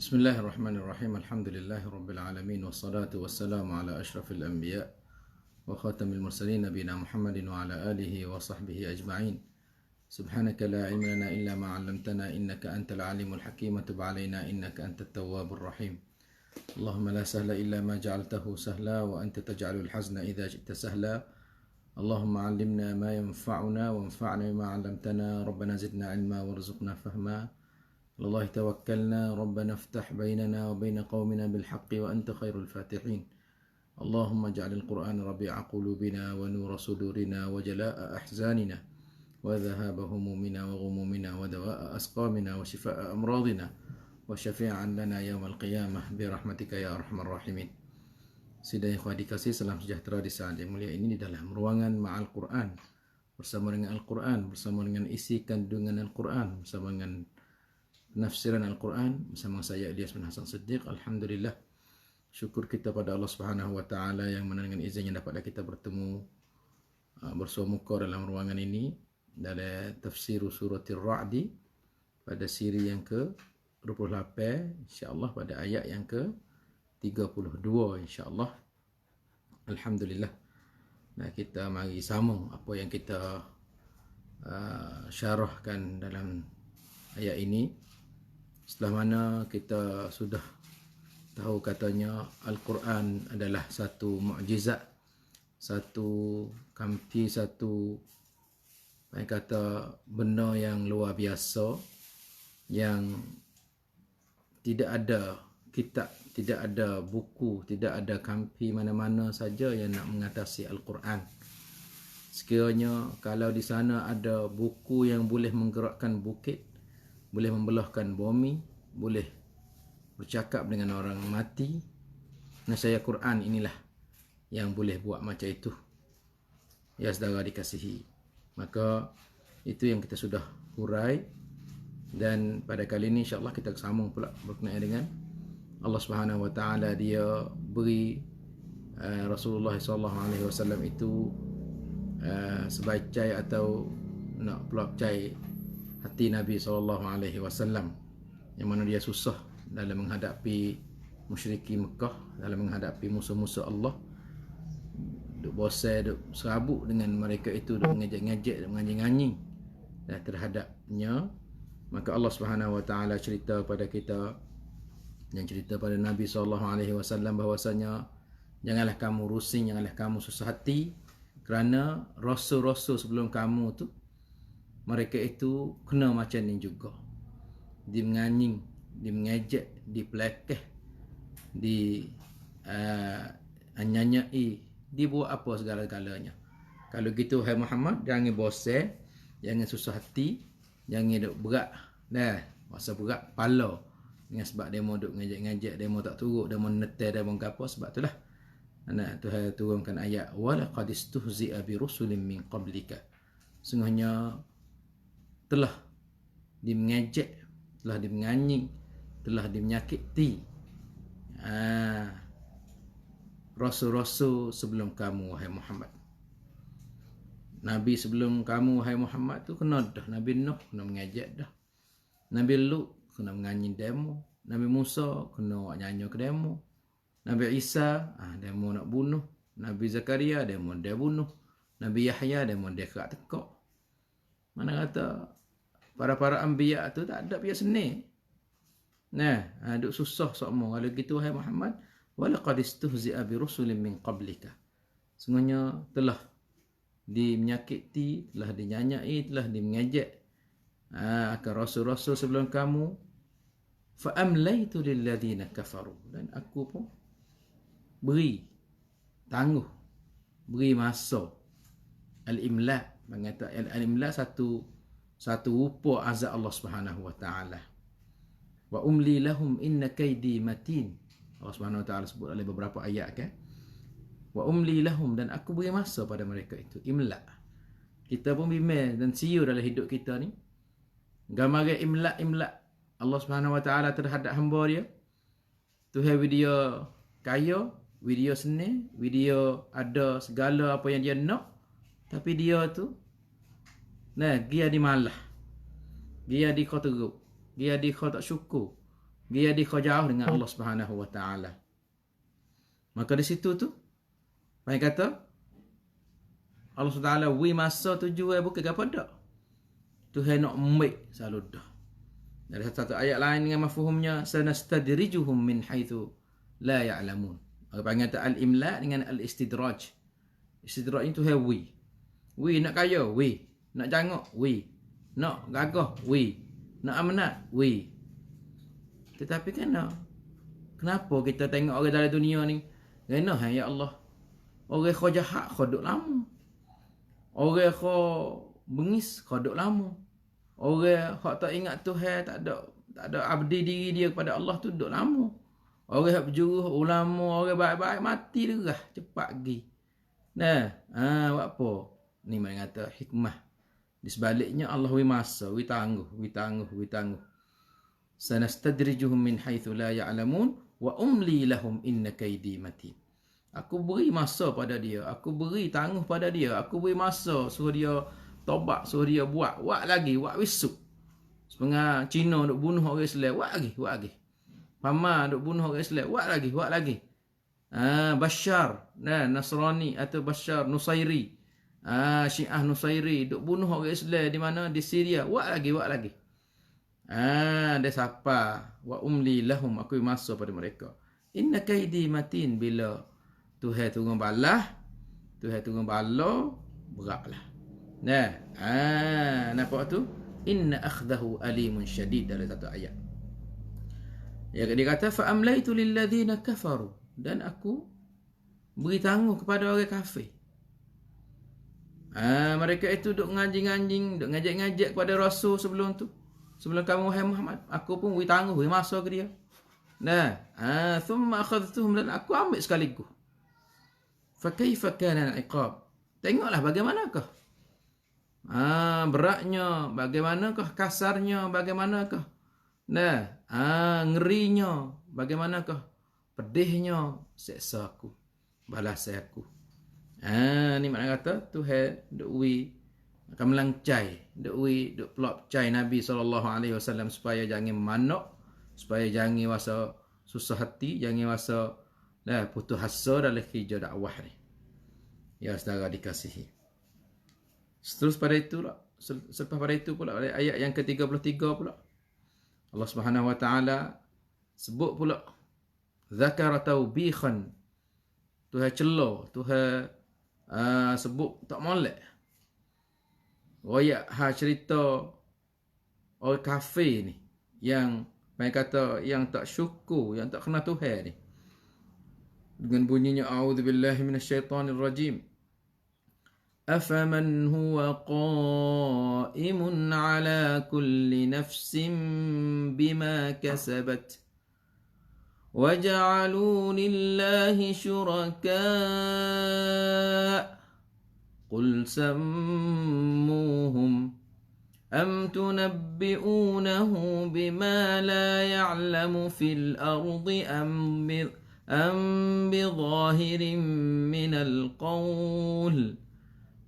Bismillahirrahmanirrahim. Alhamdulillahirabbil alamin wassalatu wassalamu ala asyrafil anbiya wa khatamil mursalin nabiyina Muhammadin wa ala alihi wa sahbihi ajma'in. Subhanaka la ilma lana illa ma 'allamtana innaka antal alimul hakim wa tub 'alaina innaka antat tawwabur rahim. Allahumma la sahla illa ma ja'altahu sahla wa anta taj'alul hazna idza ji'ta sahla. Allahumma 'allimna ma yanfa'una wanfa'na bima 'allamtana. Rabbana zidna 'ilma warzuqna fahma. الله توكلنا ربنا افتح بيننا وبين قومنا بالحق وأنت خير الفاتحين اللهم اجعل القرآن ربيع قلوبنا ونور صدورنا وجلاء أحزاننا وذهاب همومنا وغمومنا ودواء أسقامنا وشفاء أمراضنا وشفيعا لنا يوم القيامة برحمتك يا أرحم الراحمين. Sidang ikhwah dikasih, salam sejahtera di saat yang mulia ini di dalam ruangan Ma'al Quran, bersama dengan Al-Quran, bersama dengan isi kandungan Al-Quran, bersama dengan penafsiran Al-Quran bersama saya Ilyas bin Hasan Siddiq. Alhamdulillah, syukur kita pada Allah Subhanahu wa taala yang mana dengan izinnya dapatlah kita bertemu bersua muka dalam ruangan ini dalam tafsir surah Ar-Ra'd pada siri yang ke-28, insya-Allah pada ayat yang ke-32 insya-Allah. Alhamdulillah. Nah, kita mari sambung apa yang kita syarahkan dalam ayat ini. Setelah mana kita sudah tahu katanya Al-Quran adalah satu mukjizat, satu kampi, satu kata benda yang luar biasa, yang tidak ada kitab, tidak ada buku, tidak ada kampi mana-mana saja yang nak mengatasi Al-Quran. Sekiranya kalau di sana ada buku yang boleh menggerakkan bukit, boleh membelahkan bumi, boleh bercakap dengan orang mati, nescaya Quran inilah yang boleh buat macam itu. Ya saudara dikasihi, maka itu yang kita sudah hurai, dan pada kali ini insya-Allah kita sambung pula berkenaan dengan Allah Subhanahu wa taala. Dia beri Rasulullah SAW itu sebagai atau nak pelacai hati Nabi SAW, yang mana dia susah dalam menghadapi musyriki Mekah, dalam menghadapi musuh-musuh Allah, duk bosan, duk serabut dengan mereka itu, duk ngejek-ngejek, duk nganjing-nganjing terhadapnya. Maka Allah Subhanahu wa taala cerita pada kita dan cerita pada Nabi SAW bahwasanya janganlah kamu rusing, janganlah kamu susah hati, kerana rasul-rasul sebelum kamu tu mereka itu kena macam ni juga. Di menganying, di mengejek, di pelekeh, di anyanyai, dibuat apa segala-galanya. Kalau gitu, hai Muhammad, jangan bosan, jangan susah hati, jangan duk berat. Masa berat kepala. Dengan sebab demo duk ngejek-ngejek, demo tak turut, demo netel, demo apa. Sebab itulah anak Tuhan turunkan ayat walaqad istuhzi'a bi rusulin min qablika. Sungguhnya telah dimengejek, telah dimenganying, telah dimenyakiti rasul-rasul sebelum kamu, wahai Muhammad. Nabi sebelum kamu, wahai Muhammad tu kena dah. Nabi Nuh kena mengejek dah. Nabi Lut kena menganying demo. Nabi Musa kena nyanyi ke demo. Nabi Isa demo nak bunuh. Nabi Zakaria demo dia bunuh. Nabi Yahya demo dia kerak tekak. Mana kata para anbiya tu tak ada biasa seni. Duk susah semua. Kalau gitu, wahai Muhammad, walaqad istuhzi'a bi rusulin min qablika. Sungguhnya telah dimenyakiti, telah dinyanyai, telah dimengejek akan rasul-rasul sebelum kamu. Fa amlaitu lil ladzina kafaru, dan aku pun beri tangguh, beri masa. Al-imla, mengata al-imla satu rupa azab Allah Subhanahu wa taala. Wa umli lahum inna kaidi matin. Allah Subhanahu wa taala sebut dalam beberapa ayat kan. Wa umli lahum, dan aku beri masa pada mereka itu. Imla. Kita pun bimbang dan siu dalam hidup kita ni. Gambar imla Allah Subhanahu wa taala terhadap hamba dia. Tuhan video kaya, video seni, video ada segala apa yang dia nak, tapi dia tu dia di malah, dia di kau teruk, dia di kau tak syukur, Dia jauh dengan Allah Subhanahu wa taala. Maka di situ tu pai kata Allah Subhanahu wa taala wi masa tujuan bukan apa dak. Tuhan nak make selalu dah. Dari satu ayat lain dengan mafhumnya sanastadrijuhum min haitsu la ya'lamun. Maka panggil al-imla dengan al-istidraj. Istidraj itu wi. Wi nak kaya, wi. Nak jangok, wi. Nak gagah, wi. Nak amanat, wi. Tetapi kenapa kita tengok orang dalam dunia ni? Kena ya Allah. Orang kau jahat, kau duduk lama. Orang kau bengis, kau duduk lama. Orang kau tak ingat Tuhan, tak ada abdi diri dia kepada Allah tu duduk lama. Orang yang berjuruh, ulama, orang baik-baik mati derah, cepat pergi. Nah, buat apa? Ni mana kata hikmah. Di sebaliknya Allah wi masa, wi tangguh. Sanastadrijuhum min haitsu la ya'lamun wa umli lahum inna kaidi matin. Aku beri masa pada dia, aku beri tangguh pada dia, aku beri masa suruh dia tobat, suruh dia buat lagi, buat wisuk. Setengah Cina duk bunuh orang Islam, buat lagi. Pama duk bunuh orang Islam, buat lagi. Bashar, Nasrani atau Bashar Nusairi. Syiah Nusairi duk bunuh orang Islam di mana? Di Syria, buat lagi. Dia siapa? Wa umli lahum, aku masa pada mereka. Inna kaidi matin, bila Tuhan turun balah, beratlah. Nampak tu? Inna akhdahu alimun syadid, dalam satu ayat. Ya, dia kata fa amlaitu lil ladzina kafaru, dan aku beri tangguh kepada orang kafir. Mereka itu duk ngajing-ngajing, duk ngajak-ngajak kepada Rasul sebelum tu. Sebelum kamu wahai Muhammad, aku pun beri tangguh, beri masa ke dia. Thumma akhadhtuhum, dan aku ambil sekaligus. Fa kaifa kana al-iqab? Tengoklah bagaimanakah beratnya, bagaimanakah kasarnya, bagaimanakah ngerinya, bagaimanakah pedihnya seksa aku, balasan aku. Ni makna kata Tuhan duk wi akan melangcai, duk pelak cai Nabi SAW supaya jangan manok, supaya jangan rasa susah hati, jangan rasa putus asa dalam kerja dakwah ni. Ya saudara dikasihi. Selepas pada itu pula ayat yang ke-33 pula Allah Subhanahu wa taala sebut pula zakara taubikhan. Tuhan celo, Tuhan sebut tak molek. Royak cerita orang kafir ni yang kata yang tak syukur, yang tak kenal Tuhan ni. Dengan bunyinya a'udzubillahi minasyaitonirrajim. أفمن هو قائم على كل نفس بما كسبت وجعلوا لله شركاء قل سموهم أم تنبئونه بما لا يعلم في الأرض أم بظاهر من القول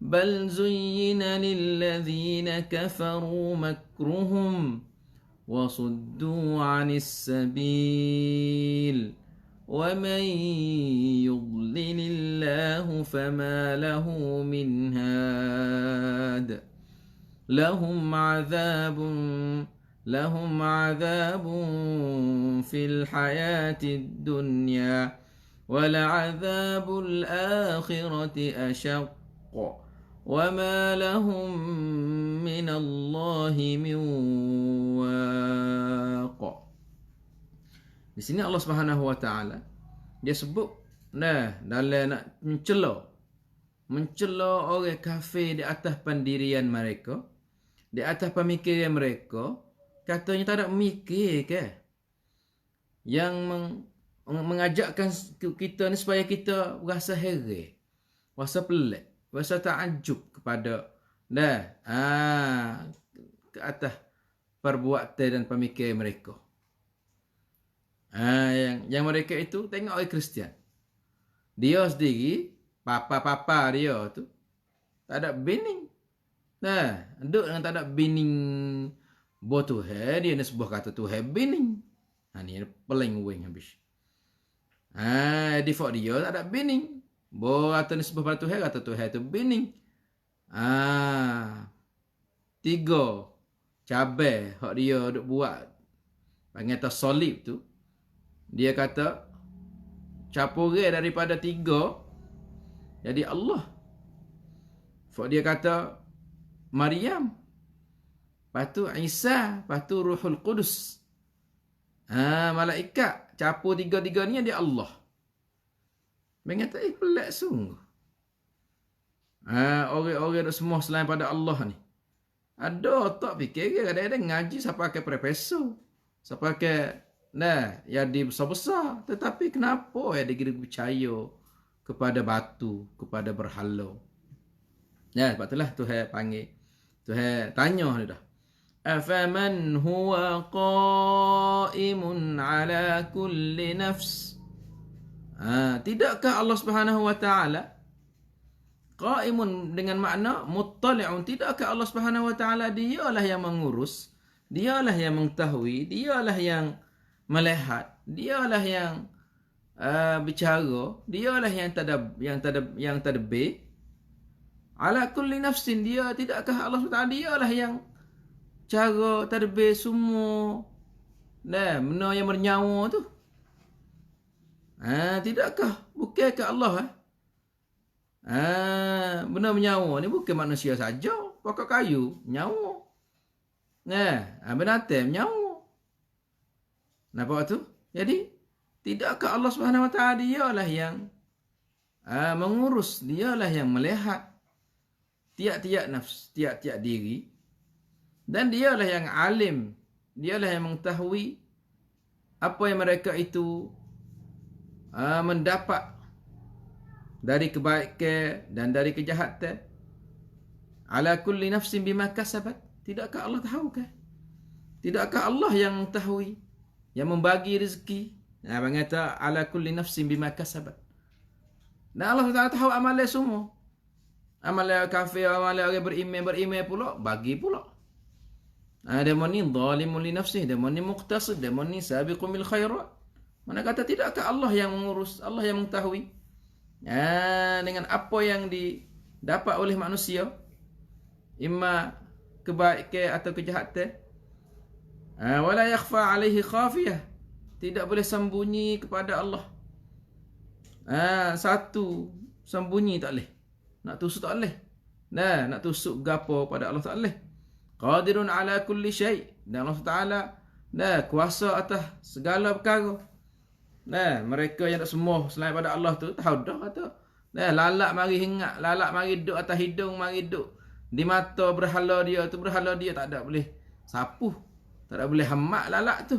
بل زين للذين كفروا مكرهم وصدوا عن السبيل ومن يضلل الله فما له من هاد لهم عذاب في الحياة الدنيا ولعذاب الآخرة أشق وما لهم من الله من واق. Di sini Allah Subhanahu wa taala dia sebut dalam nak mencela orang kafir di atas pendirian mereka, di atas pemikiran mereka, katanya tak ada mikir ke yang mengajakkan kita ni supaya kita rasa heran, rasa pelik, rasa takjub kepada ke atas perbuatan dan pemikiran mereka. Yang mereka itu tengok orang Kristian. Dia sendiri, papa dia tu tak ada bining. Duduk dengan tak ada bining buat Tuhan, dia ni sebuah kata Tuhan bining. Ni paling wing habis. Default dia tak ada bening. Bo atau nisbah pada Tuhan kata Tuhan tu bening. 3 cabai hak dia duk buat panggil tu solib tu. Dia kata capure daripada 3 jadi Allah. Fak dia kata Maryam. Lepas tu Isa, lepas tu Ruhul Qudus. Malaikat capur 3 ni dia Allah. Mereka kata pelik sungguh. Orang-orang semua selain pada Allah ni. Ada tak fikir ke kadang-kadang ngaji siapa pakai profesor. Siapa pakai yang besar-besar. Tetapi kenapa dia kira percaya kepada batu, kepada berhala. Sebab itulah Tuhan panggil. Tuhan tanya dia dah. Afaman huwa qa'imun ala kulli nafs. Tidakkah Allah Subhanahu wa taala qa'imun dengan makna muttali'un, tidakkah Allah Subhanahu wa taala dialah yang mengurus, dialah yang mengetahui, dialah yang melihat, dialah yang bicara, dialah yang tadbir ala kulli nafsin, dia tidakkah Allah Subhanahu wa taala dialah yang cara tadbir semua benda yang bernyawa tu. Tidakkah bukankah Allah benda bernyawa ni bukan manusia saja, pokok kayu nyawa. Binatang nyawa. Nampak tu? Jadi tidakkah Allah Subhanahu wa taala dialah yang mengurus, dialah yang melihat tiap-tiap nafs, tiap-tiap diri, dan dialah yang alim, dialah yang mengetahui apa yang mereka itu mendapat dari kebaikan dan dari kejahatan. Ala kulli nafsin bima kasabat. Tidakkah Allah tahu kan? Tidakkah Allah yang mengetahui, yang membagi rezeki? Abang kata ala kulli nafsin bima kasabat. Dan Allah Taala tahu amalan semua. Amalan kafir, amalan orang beriman pula, bagi pula. Ada mana zalimun li nafsihi, ada mana muqtasid, ada mana sabiqun bil khairat. Mana kata tidakkah Allah yang mengurus, Allah yang mengetahui dengan apa yang didapat oleh manusia, imma kebaikan atau kejahatan. Wala yakhfa alaihi khafiyah, tidak boleh sembunyi kepada Allah. Satu sembunyi tak boleh, nak tusuk tak boleh. Nak tusuk gapo pada Allah tak boleh. Qadirun ala kulli syai', dan Allah Taala kuasa atas segala perkara. Mereka yang tak semua selain pada Allah tu tahu dah kata. Lalak mari hingat, lalak mari duduk atas hidung, mari duduk di mata berhala dia tu, berhala dia tak ada boleh sapuh, tak ada boleh hamak lalak tu.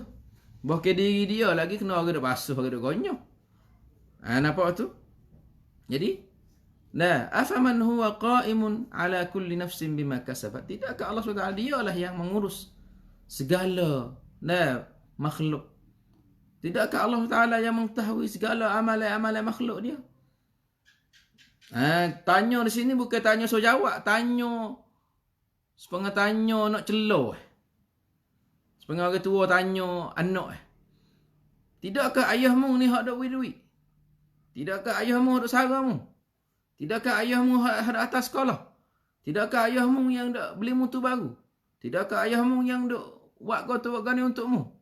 Bahkan diri dia lagi kena orang duk basuh, orang duk gonyok. Nampak tu? Jadi, afaman huwa qa'imun ala kulli nafsin bima kasabat. Tidakkah Allah SWT dialah yang mengurus segala makhluk. Tidakkah Allah Taala yang mengetahui segala amalan-amalan makhluk dia? Tanya di sini bukan tanya so jawab, tanya sepengah tanya nak celah. Sepengah orang tua tanya anak. Tidakkah ayahmu ni hak dak duit? Tidakkah ayahmu hak dak saramu? Tidakkah ayahmu hak dak atas sekolah? Tidakkah ayahmu yang dak beli motor baru? Tidakkah ayahmu yang dak buat kau tu buat gani untukmu?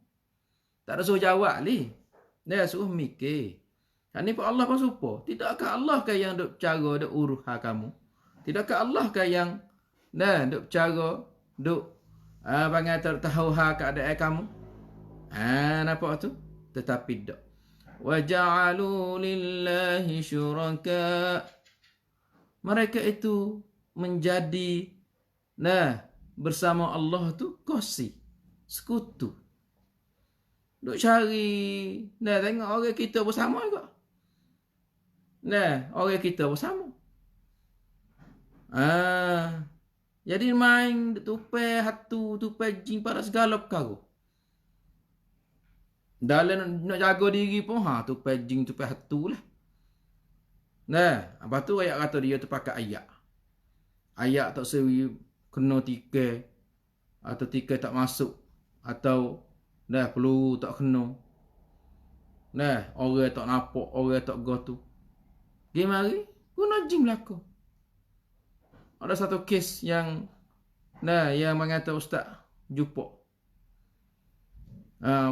Tak ada suruh jawab ni. Dia suruh mikir. Ni pun Allah pun supo. Tidakkah Allah kan yang duk cara duk urus hak kamu? Tidakkah Allah kan yang duk cara duk bangai tahu hak keadaan kamu? Nampak tu? Tetapi tak. Wa ja'alu lillahi syuraka. Mereka itu menjadi bersama Allah tu kosi, sekutu. Duk cari, tengok orang kita bersama juga. Orang kita bersama. Jadi main tupai hatu, tupai jin pada segala perkara. Dalam nak jaga diri pun tupai jin, tupai hatu lah. Lepas tu ayat kata dia tu pakai ayat. Ayat tak sewi kena tikai atau tikai tak masuk atau peluru tak kena. Nah, orang tak nampak, orang tak gotu. Dia mari, guna jin berlaku. Ada satu kes yang yang mengata ustaz jumpa.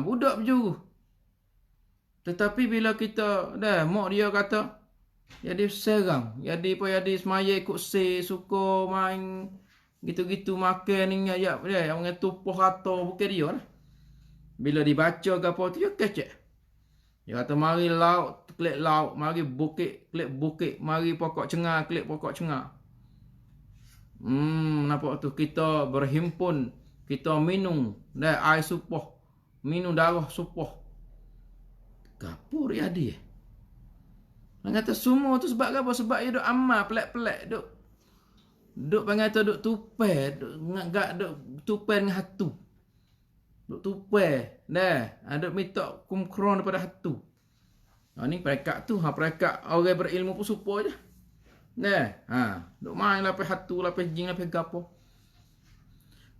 Budak berjuru. Tetapi bila kita mak dia kata jadi serang, jadi semaya ikut suka main gitu-gitu makan ni ya yang tupuh kata bukan dia lah. Bila dibaca ke apa tu dia kecek. Dia kata mari laut, klik laut, mari bukit, klik bukit, mari pokok cengar, klik pokok cengar. Nampak tu kita berhimpun, kita minum air supoh, minum darah supoh. Kapur ya dia. Orang kata semua tu sebab apa? Sebab dia duk amal pelak-pelak, duk panggil tu duk tupai, duk tupai dengan hatu. Duk tupai, duk minta kumkron daripada hatu. Ni perekat tu, perekat orang berilmu pun supo je. Duk main lapis hatu, lapis jin, lapis gapo.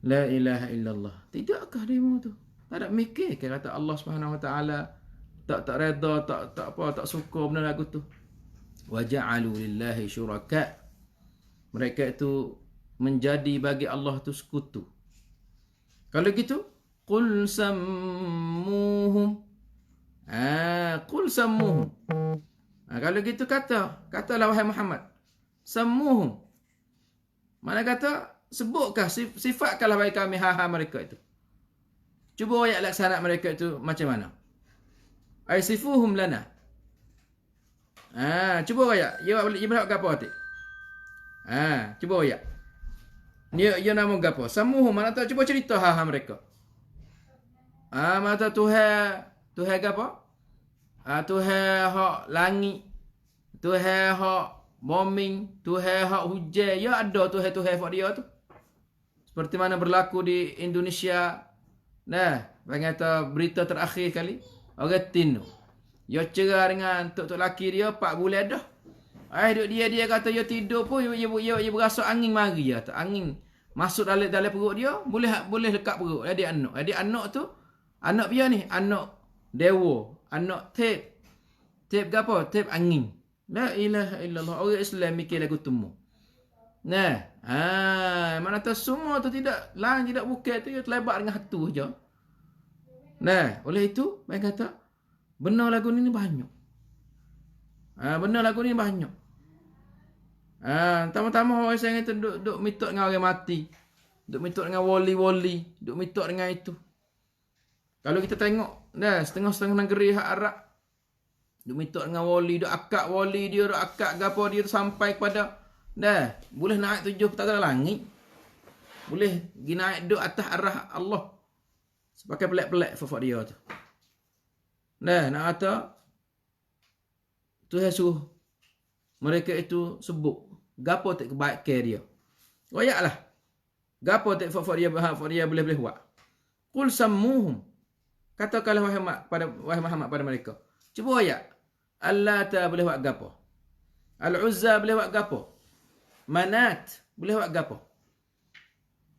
La ilaha illallah. Tidakkah demo tu? Tak ada mikir ke kata Allah Subhanahu Wa Taala tak reda, tak suka benda lagu tu. Wa ja'alu lillahi syuraka. Mereka itu menjadi bagi Allah tu sekutu. Kalau gitu, qul sammuhum. Qul sammuhum. Kalau gitu katalah wahai Muhammad, sammuhum. Mana kata sebutkan, sifatkanlah bagi kami mereka itu. Cuba ayat laksana mereka itu macam mana? Ay sifuhum lana. Cuba ayat. Ya berapa gapo tu? Cuba ayat. Dia nama gapo? Samuhum mana tahu cuba cerita mereka. Mana tahu Tuhan gapo? Tuhan hak langit. Tuhan hak bombing, Tuhan hak hujan. Ya ada Tuhan hak dia tu. Seperti mana berlaku di Indonesia. Kata berita terakhir kali. Orang tino. Dia cerah dengan tok laki dia 4 bulan dah. Dia kata dia tidur pun dia berasa angin mari ya. Angin masuk dalam perut dia boleh lekat perut. Dia anak. Jadi anak tu anak dia ni anak dewa, anak tip gapo? Tip angin. La ilaha illallah. Orang Islam mikir lagu temu. Mana tahu semua tu tidak bukan tu dia terlebat dengan hatu je. Oleh itu, mereka kata, benar lagu ni banyak. Benar lagu ni banyak. Tama-tama orang saya kata duk mitok dengan orang mati. Duk mitok dengan wali-wali. Duk mitok dengan itu. Kalau kita tengok, setengah-setengah negeri hak Arab. Duk mitok dengan wali. Duk akak wali dia, duk akak gapo dia tu sampai kepada, boleh naik 7 petala langit. Boleh pergi naik duk atas arah Allah. Pakai pelik-pelik fafak dia tu. Nak kata Tuhan suruh mereka itu sebut gapo tak kebaikan dia. Royaklah. Gapo tak fafak dia boleh buat. Qul sammuhum. Katakanlah wahai Muhammad pada mereka. Cuba royak. Allata boleh buat gapo? Al-Uzza boleh buat gapo? Manat boleh buat gapo?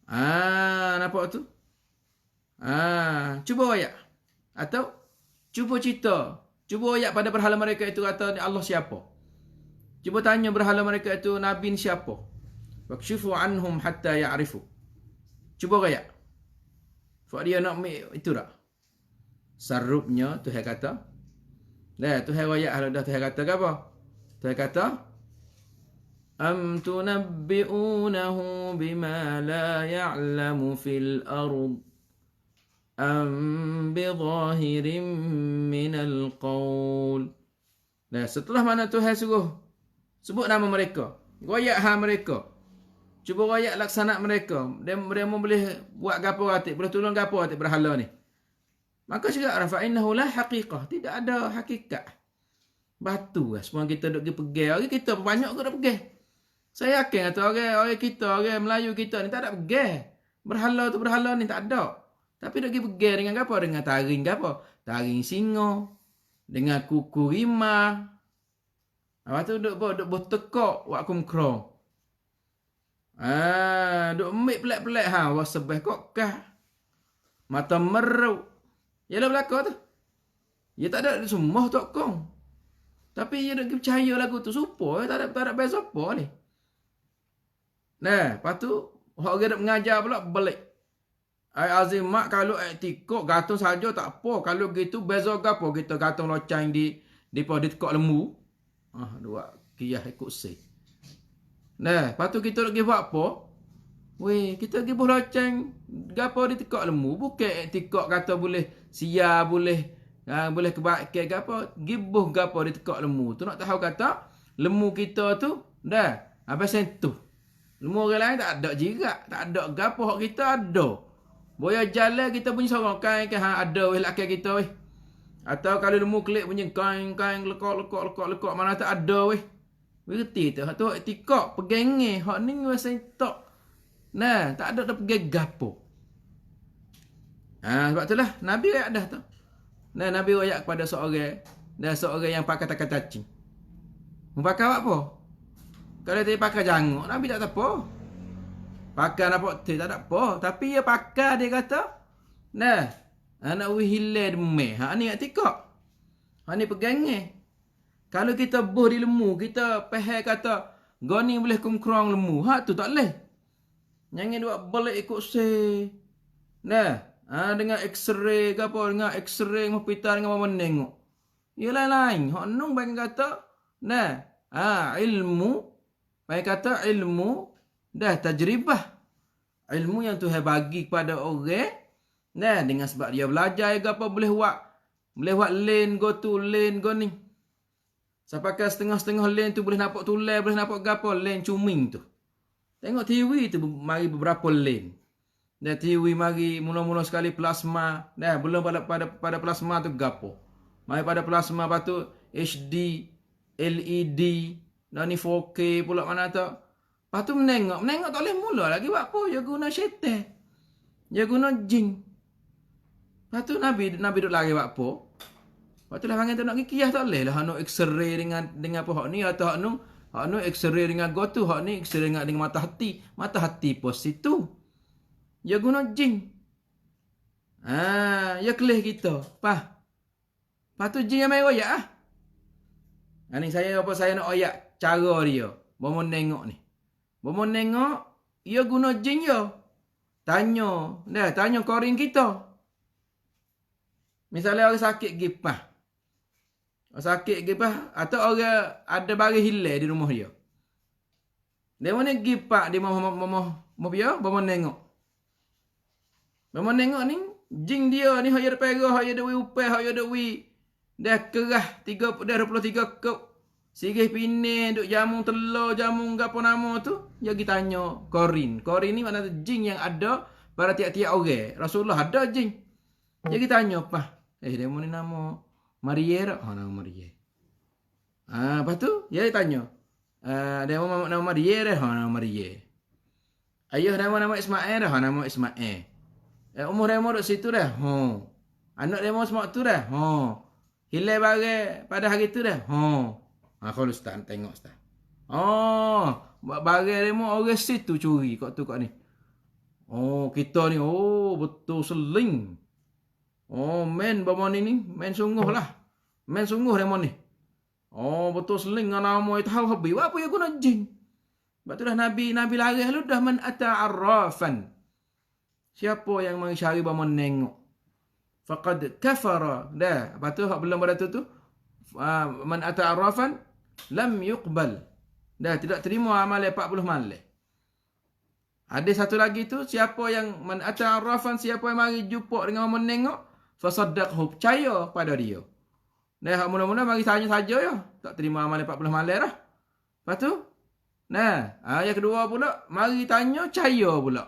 Nampak tu? Cuba royak. Atau cuba cerita. Cuba royak pada berhala mereka itu kata Allah siapa. Cuba tanya berhala mereka itu Nabi siapa. Wakshifu anhum hatta ya'rifu. Cuba royak. Sebab dia nak itu tak? Sarupnya Tuhan kata. Tuhan royak kalau dah Tuhan kata ke apa? Tuhan kata. Am tunabbi'unahu bima la ya'lamu fil ard. Bidhahirin minal qaul. Setelah mana Tuhan suruh sebut nama mereka, royak mereka, cuba royak laksana mereka, dia boleh buat gapo atik, boleh tolong gapo atik berhala ni. Maka cakap fa innahu la haqiqah, tidak ada hakikat. Batu semua kita duk pergi, orang kita banyak ke dak pergi. Saya yakin kata orang kita, orang Melayu kita ni tak ada pergi. Berhala ni tak ada. Tapi dia pergi pergi dengan apa? Dengan taring apa? Taring singa. Dengan kuku rimah. Lepas tu duk bertekak buat kumkrong. Duk ambil pelik-pelik wah sebeh kok kah. Mata meruk. Yalah belaka tu. Ya tak ada semua tokong. Tapi dia nak percaya lagu tu supaya tak ada beza apa ni. Nah, lepas tu hak dia nak mengajar pula balik. Ai azim mak kalau tikok gantung saja tak apa. Kalau gitu beza gapo kita gantung locang di tikok lembu. Dua kiyah ikut sei. Nah, lepas tu kita nak buat apa? Weh, kita pergi buh loceng gapo di tikok lembu. Bukan tikok kata boleh sia, boleh kebaikan gapo. Gibuh gapo di tikok lembu. Tu nak tahu kata lembu kita tu dah apa sentuh. Lembu orang lain tak ada jirat, tak ada gapo hak kita ada. Boya jalan kita bunyi sorang kain ada weh laki kita weh. Atau kalau lembu kelik bunyi kain lekok mana tak ada weh. Berarti tu hak tu tikok pegenge hak ni weh sentok. Nah, tak ada dah pergi gapo. Sebab itulah Nabi ayat dah tu. Nah, Nabi ayat kepada seorang yang pakai kata cacing. Mau pakai apa? Kalau dia pakai janguk, Nabi tak apa. Pakai nampak tak ada apa. Tapi dia pakai dia kata, nah, anak wihile demeh. Ni kat tikok. Ni pegangnya. Kalau kita buh di lembu, kita pehel kata, goni boleh kumkrong lembu. Tu tak boleh. Jangan buat balik ikut say. Nah, dengan X-ray ke apa, dengan X-ray hospital dengan mama nengok. Ia lain-lain. Hak nung bagi kata, nah, ilmu, bagi kata ilmu dah tajribah. Ilmu yang Tuhan bagi kepada orang, nah, dengan sebab dia belajar ke apa boleh buat lane go tu, lane go ni. Sampai ke setengah-setengah lane tu boleh nampak tulai, boleh nampak gapo lane cuming tu. Tengok TV tu mari beberapa lane. Dan TV mari mula-mula sekali plasma. Dah belum pada plasma tu gapo. Mari pada plasma lepas tu HD, LED, dan ni 4K pula mana tu. Lepas tu menengok tak boleh mula lagi buat apa? Dia guna syaitan. Dia guna jin. Lepas tu Nabi duk lari buat apa? Lepas tu lah panggil tu nak kikiyah tak boleh lah. Hak X-ray dengan apa hak ni atau hak nu X-ray dengan gotu, hak ni X-ray dengan mata hati. Mata hati pos situ. Dia guna jin. Ya kelih kita. Lepas tu jin yang main royak ah. Ni saya nak royak cara dia. Bomo nengok ni. Bomo nengok, ia guna jin dia. Tanya korin kita. Misalnya orang sakit gipah. Atau orang ada barang hilang di rumah dia. Dia mana gipah di bomo nengok. Bomo nengok ni jin dia ni hak ada perah, hak ada upah, hak ada dah kerah 23 kop. Sirih pinin, duk jamu telur, jamu gapo nama tu, dia pergi tanya korin. Korin ni makna jin yang ada pada tiap-tiap orang. Rasulullah ada jin. Dia pergi tanya apa? Dia ni nama Maria tak? Nama Maria. Lepas tu dia tanya. Dia nama Maria dah? Nama Maria. Ayah nama Ismail dah? Nama Ismail. Umur dia duduk situ dah? Anak dia mau semak tu dah? Hilai barang pada hari tu dah? Kalau Ustaz tengok Ustaz. Barang dia mau orang situ curi kat tu kat ni. Kita ni betul seling. Men bapa ni men sungguh lah. Men sungguh dia mau ni. Betul seling dengan nama itu hal habis. Apa yang guna jin? Sebab tu dah Nabi lari lu dah man ata'arrafan. Siapa yang mencari bapa nengok? Faqad kafara. Dah. Lepas tu belum pada tu man ata'arrafan lam yuqbal. Dah tidak terima amal 40 malam. Ada satu lagi tu, siapa yang man ata'arrafan, siapa yang mari jumpa dengan bapa nengok, fasaddaqhu, percaya pada dia. Dah mula-mula mari tanya saja ya. Tak terima amal 40 malam dah. Lepas tu yang kedua pula mari tanya percaya pula.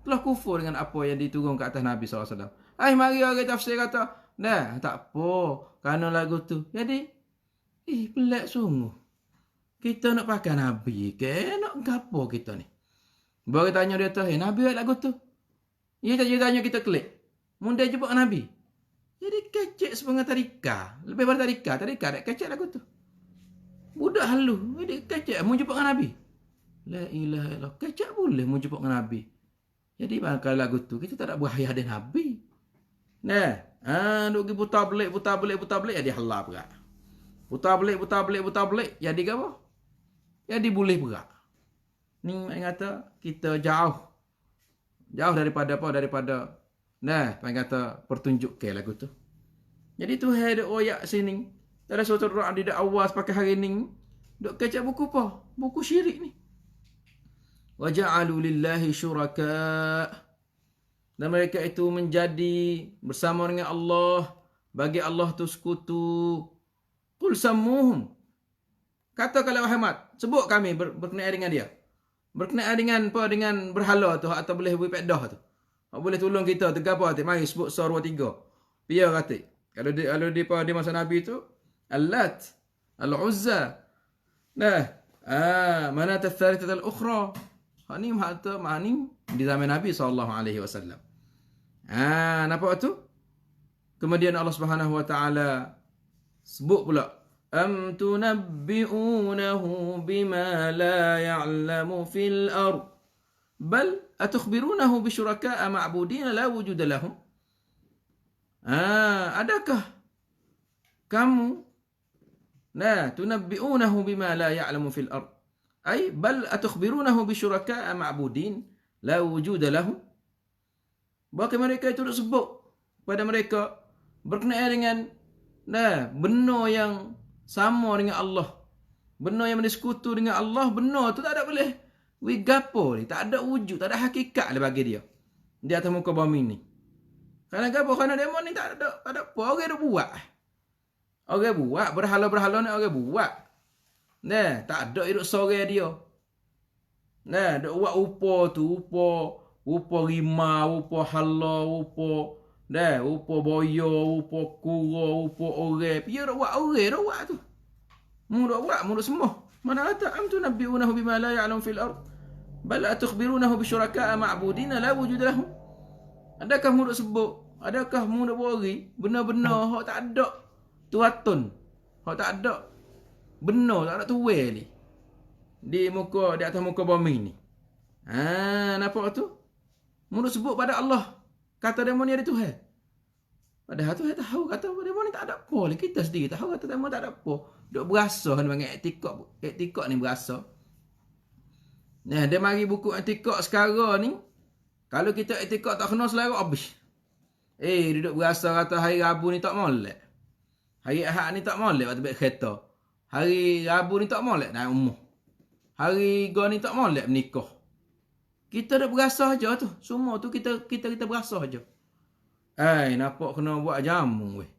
Telah kufur dengan apa yang diturun ke atas Nabi SAW. Mari orang tafsir kata, tak apa, kerana lagu tu. Jadi, pelik sungguh. Kita nak pakai Nabi ke? Nak gapo kita ni? Baru tanya dia tu, Nabi buat lagu tu. Dia tanya kita klik. Munda jumpa Nabi. Jadi kecek sepengat tarika. Lebih pada tarika tak kecek lagu tu. Budak halu. Jadi kecek, mau jumpa dengan Nabi. La ilaha illallah. Kecek boleh mau jumpa dengan Nabi. Jadi kalau lagu tu, kita tak nak buat hayat Nabi. Nah, duk pergi putar belik jadi halal perak. Putar belik jadi apa? Jadi boleh perak. Ni mak kata kita jauh daripada apa? Daripada mak kata pertunjuk ke lagu tu. Jadi tu ada oyak sini. Ada suatu doa di awas pakai hari ni. Duk kecap buku apa? Buku syirik ni. Wa ja'alu lillahi syuraka. Dan mereka itu menjadi bersama dengan Allah. Bagi Allah tu sekutu. Qul sammuhum. Kata kalau Muhammad, sebut kami berkenaan dengan dia. Berkenaan dengan apa? Dengan berhala tu atau boleh beri pedah tu. Boleh tolong kita tu apa? Mari sebut surah 3. Biar kata. Kalau dia masa Nabi tu Al-Lat, Al-Uzza. Manat al-Thalithah al-Ukhra. Ni di zaman Nabi SAW. Nampak tu? Kemudian Allah Subhanahu Wa Taala sebut pula, am tunabbi'unahu bima la ya'lamu fil ard bal atukhbirunahu bi syuraka'a ma'budina la wujuda lahum. Adakah kamu tunabbi'unahu bima la ya'lamu fil ard ay bal atukhbirunahu bi syuraka'a ma'budin la wujuda lahum. Bahkan mereka itu sebut pada mereka berkenaan dengan benar yang sama dengan Allah. Benar yang bersekutu dengan Allah, benar tu tak ada boleh wigapo ni, tak ada wujud, tak ada hakikat lah bagi dia. Di atas muka bumi ni. Kerana gapo? Kerana demo ni tak ada apa, orang dah buat. Orang buat, berhala-berhala ni orang buat. Tak ada hidup sore dia. Duk buat upa tu, upa rimau, upa hala, upa boyo, upa kura, upa orang. Dia dak buat orang, dak buat tu. Mu dak buat, mu dak semua. Mana kata am tunabbi'unahu bima la ya'lam fil ard bal atukhbirunahu bi syuraka'a ma'budina la wujud lahum. Adakah mu dak sebut? Adakah mu dak bori benar-benar hak tak ada tuatun. Hak tak ada benar, tak ada tuwe ni. Di atas muka bumi ni. Nampak tu? Mu dak sebut pada Allah. Kata demo ni ada Tuhan. Padahal Tuhan tahu kata demo ni tak ada apa. Kita sendiri tahu kata demo tak ada apa. Duk berasa kan panggil etikok ni berasa. Dia mari buku etikok sekarang ni. Kalau kita etikok tak kena selera habis. Duduk berasa kata hari Rabu ni tak molek. Hari Ahad ni tak molek waktu baik kereta. Hari Rabu ni tak molek naik umur. Hari Go ni tak molek menikah. Kita dah berasa aja tu. Semua tu kita berasa aja. Nampak kena buat jamu weh.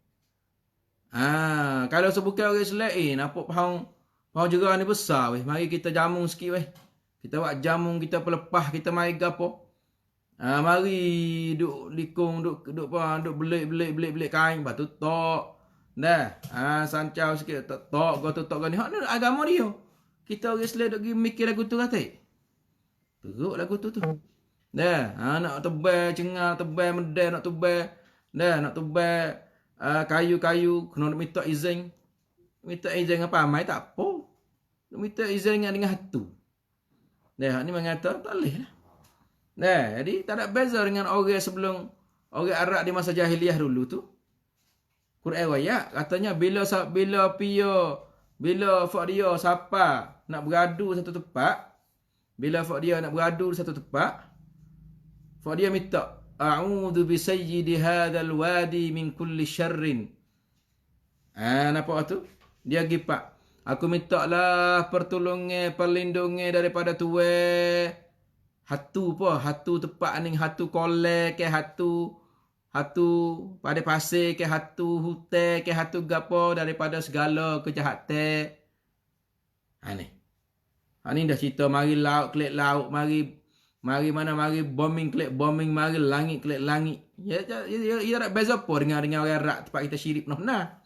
Kalau sebukan orang Islam nampak pohon jerah ni besar weh. Mari kita jamu sikit weh. Kita buat jamu, kita pelepah, kita mari gapo. Mari duk likung, duk belik kain batu tok. Sancau sikit tok ni. Hak ni agama dia. Kita orang Islam duk pergi mikir lagu tu kata. Teruk lagu tu. Nak tebal cengal, tebal medai, nak tebal. Nak tebal kayu-kayu, kena nak minta izin. Minta izin apa? Amai tak apa. Nak minta izin dengan hantu. Ni mengata tak boleh lah. Jadi tak ada beza dengan orang sebelum orang Arab di masa jahiliah dulu tu. Quran ayat katanya bila fak dia siapa nak beradu satu tempat. Bila fak dia nak beradu di satu tempat, fak dia minta, a'udzu bi sayyidi hadzal wadi min kulli syarrin. Nampak tu? Dia gipak. Aku minta lah pertolongan, perlindungan daripada tuwe. Hatu apa? Hatu tempat ni, hatu kolek ke hatu pada pasir ke hatu hutan ke hatu gapo daripada segala kejahatan. Ni dah cerita mari laut klik laut, mari bombing klik bombing, mari langit klik langit. Ya tak beza apa dengan orang Arab tempat kita syirik nah.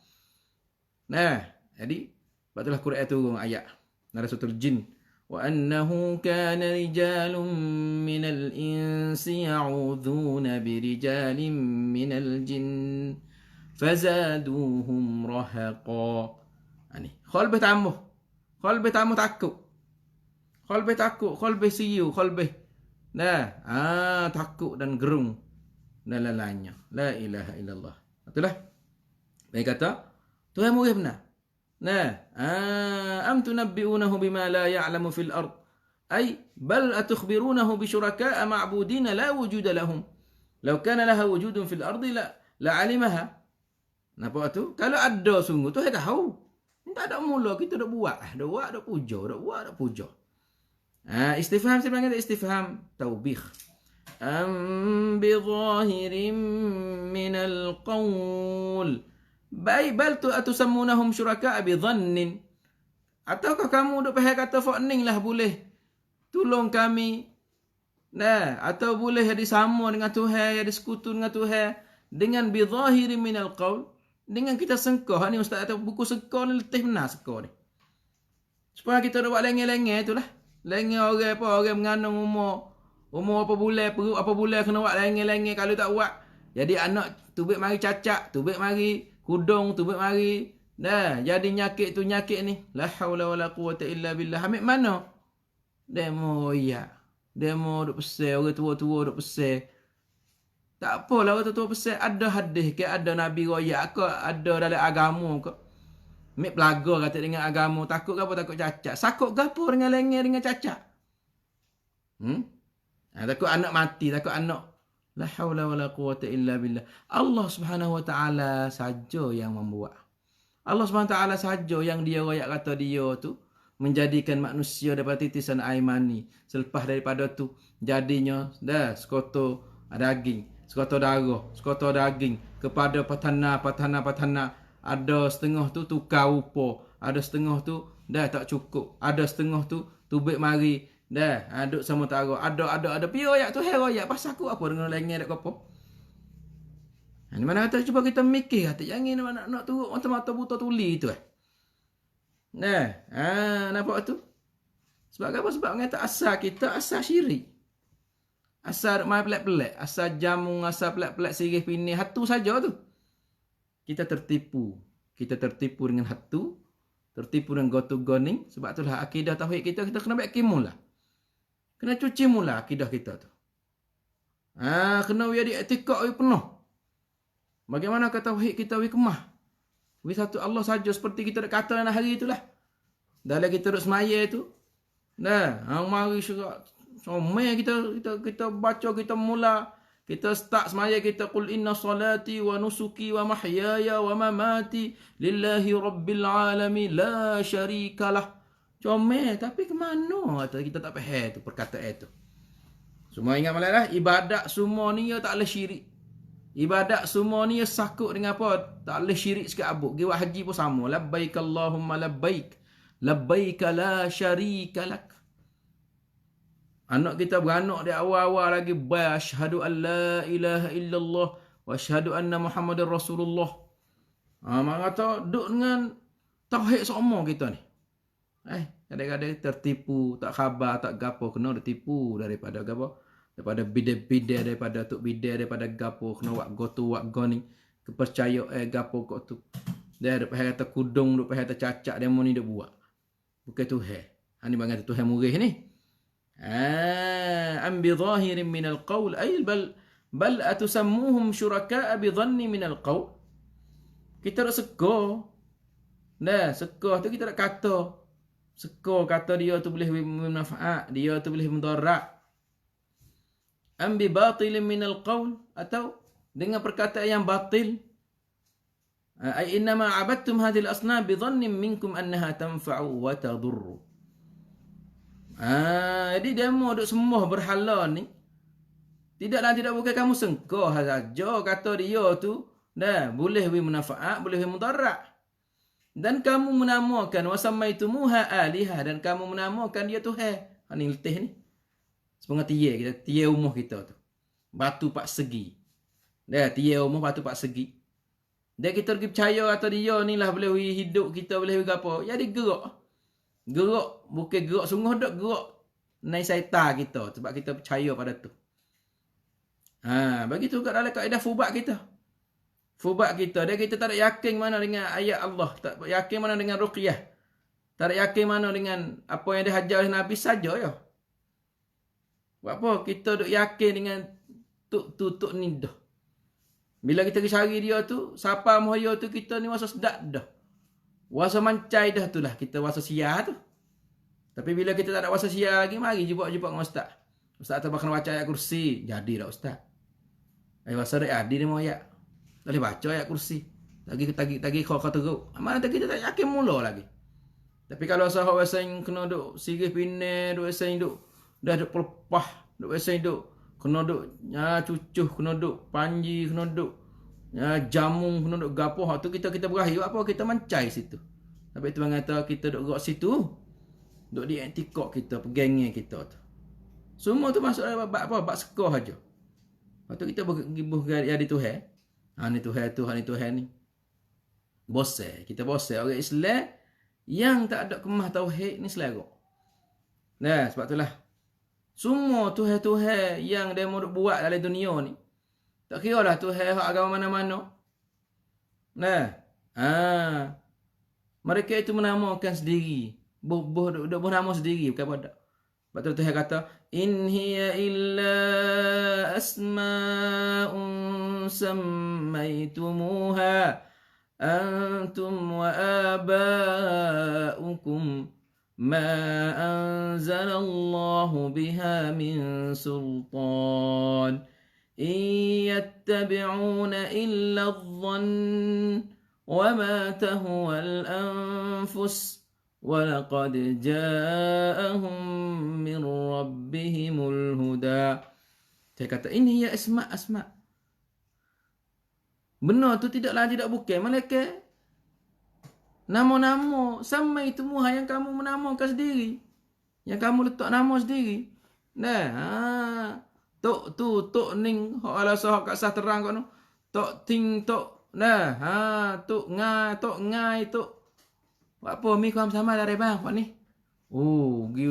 Jadi batulah Quran turun ayat dalam surah Jin. Wa annahu kana rijalun minal insi ya'udhuna birijalin minal jin fazaduhum rahaqa. Qalbi tamu takut. Qalbi siyu, qalbi. Takut dan gerung. dan lain-lainnya. La ilaha illallah. Itulah. Mereka kata, Tuhan murid benar. Nah, am tunabbi'unahu bima la ya'lamu fil ard. Ay, bal atukhbirunahu bi syuraka'a ma'budina la wujuda lahum. Law kana laha wujudun fil ardi la 'alimaha. Nampak tu? Kalau ada sungguh tu saya tahu. Tak ada mula kita dak buat, dak puja, dak buat, dak puja. Istifham saya panggil istifham taubih. Am bi zahirin min al-qawl. Bal tu atusammunahum syuraka bi dhannin. Ataukah kamu duk pahal kata fa'ning lah boleh tolong kami. Nah, atau boleh jadi sama dengan Tuhan, jadi sekutu dengan Tuhan dengan bi zahirin min al-qawl. Dengan kita sengkah ni ustaz atau buku sengkah ni letih benar sengkah ni. Supaya kita dak buat lengeh-lengeh itulah. Lengeh orang apa orang mengandung umur apa bulan perut apa bulan kena buat lengeh-lengeh kalau tak buat. Jadi anak tubik mari cacat, tubik mari kudung, tubik mari dah jadi nyakit tu nyakit ni. La haula wala quwata illa billah. Ambil mana? Demo ya. Demo duk pesel orang tua-tua duk pesel. Tak apalah orang tua pesan ada hadis ke ada nabi royak ke ada dalam agama ke. Mik pelaga kata dengan agama takut ke apa takut cacat. Sakut gapo dengan lengeh dengan cacat. Takut anak mati, takut anak. La haula wala quwata illa billah. Allah Subhanahu wa taala saja yang membuat. Allah Subhanahu wa taala saja yang dia royak kata dia tu menjadikan manusia daripada titisan air mani. Selepas daripada tu jadinya dah sekotor daging. Sekotor darah, sekotor daging kepada patana. Ada setengah tu tukar rupa, ada setengah tu dah tak cukup, ada setengah tu tubik mari dah aduk sama tara. Ada pio yak tu heroyak pasal aku apa dengan lengeh dak apa. Ni mana kata cuba kita mikir kata jangan nak turut mata-mata buta tuli tu nampak tu. Sebab apa? Sebab mengata asal kita asal syirik. Asal mai pelik-pelik, asal jamu, asal pelik-pelik sirih pinih hatu saja tu. Kita tertipu dengan hatu, tertipu dengan gotu-goning. Sebab itulah akidah tauhid kita kena baik mula. Kena cuci mula akidah kita tu. Kena jadi etika penuh. Bagaimana kata tauhid kita kemah? Satu Allah saja seperti kita dak kata dalam hari itulah. Dalam kita duk semaya tu. Mari syukur. Somai kita baca kita mula kita start semaya kita qul inna salati wa nusuki wa mahyaya wa mamati lillahi rabbil alamin la syarikalah. Comel tapi ke mana kita tak faham tu perkataan itu. Semua ingat malah ibadat semua ni tak boleh syirik. Ibadat semua ni sakut dengan apa? Tak boleh syirik sikit abuk. Giwat haji pun sama. Labbaik Allahumma labbaik. Labbaik la syarikalak. Anak kita beranak di awal-awal lagi asyhadu an la ilaha illallah wa asyhadu anna Muhammadar Rasulullah. Mak kata duk dengan tauhid semua kita ni. Kadang-kadang tertipu, tak khabar, tak gapo kena tertipu daripada gapo? Daripada bidai-bidai daripada tok bidai daripada gapo kena wak gotu wak goni kepercaya gapo kok tu. Dia dak payah kata kudung, dak payah kata cacak demo ni dak buat. Bukan Tuhan. Ni bangat Tuhan murih ni. Am bi zahirin min al-qawl ay bal atusammuhum syuraka'a bi dhanni min al-qawl. Kita dak seka. Seka tu kita dak kata. Seka kata dia tu boleh bermanfaat, dia tu boleh mudarat. Am bi batilin min al-qawl atau dengan perkataan yang batil. Ay innama abadtum hadhihi al-asnam bi dhannin minkum annaha tanfa'u wa tadurru. Jadi demo duk sembah berhala ni. Tidak bukan kamu sengkah saja kata dia tu boleh bermanfaat, boleh bermudarat. Dan kamu menamakan wasammaitumuha alihah dan kamu menamakan dia Tuhan. Ni letih ni. Sepengah tiai rumah kita tu. Batu pak segi. Tiai rumah batu pak segi. Dan kita pergi percaya kata dia ni lah boleh hidup kita boleh apa. Jadi gerak. Gerak bukan gerak sungguh dak gerak naik syaitan kita sebab kita percaya pada tu. Bagi tu kat dalam kaedah fubat kita. Fubat kita dia kita tak ada yakin mana dengan ayat Allah, tak yakin mana dengan ruqyah. Tak ada yakin mana dengan apa yang dihajar oleh Nabi saja ya. Buat apa kita duk yakin dengan tuk ni dah. Bila kita cari dia tu, siapa mohaya tu kita ni wasa sedak dah. Wasa mancai dah tu lah kita wasa sia tu. Tapi bila kita tak ada wasa sia lagi, mari jumpa dengan ustaz. Ustaz tu bakal baca ayat kursi, jadi dah ustaz. Wasa dah ada dia mau ayat. Tak boleh baca ayat kursi. Tagi kau teruk. Mana tak kita tak yakin mula lagi. Tapi kalau sahabat wasa yang kena duk sirih pinai, duk wasa yang duk dah duk pelepah, duk wasa yang duk kena duk cucuh, kena duk panji, kena duk jamung, kena duk gapo, hak tu kita berakhir apa kita mancai situ. Tapi tu kata kita duk gerak situ, duk di antikok kita, pegangnya kita tu. Semua tu masuk dalam bab sekoh aja. Lepas tu kita bergibuh di Tuhan. Ni Tuhan tu, ni Tuhan ni. Bosai, kita bosai orang Islam yang tak ada kemah tauhid ni selera. Nah, sebab itulah semua Tuhan-Tuhan yang dia mau buat dalam dunia ni, tak kira lah Tuhan hak agama mana-mana. Nah, mereka itu menamakan sendiri. Duk bernama sendiri bukan pada. Sebab tu Tuhan kata, in hiya illa asma'un sammaitumuha antum wa aba'ukum ما أنزل الله بها من سلطان إن يتبعون إلا الظن وما تهوى الأنفس ولقد جاءهم من ربهم الهدى. Saya kata ini ya asma'. Benar tu tidaklah tidak bukan malaikat. Nama-nama sama itu muha yang kamu menamakan sendiri. Yang kamu letak nama sendiri. Nah, tok ning hak ala sah kat sah terang kau no. Tok ting tok. Nah, tok ngai tok. Apa mi kau sama dari bang pak ni? Oh, gi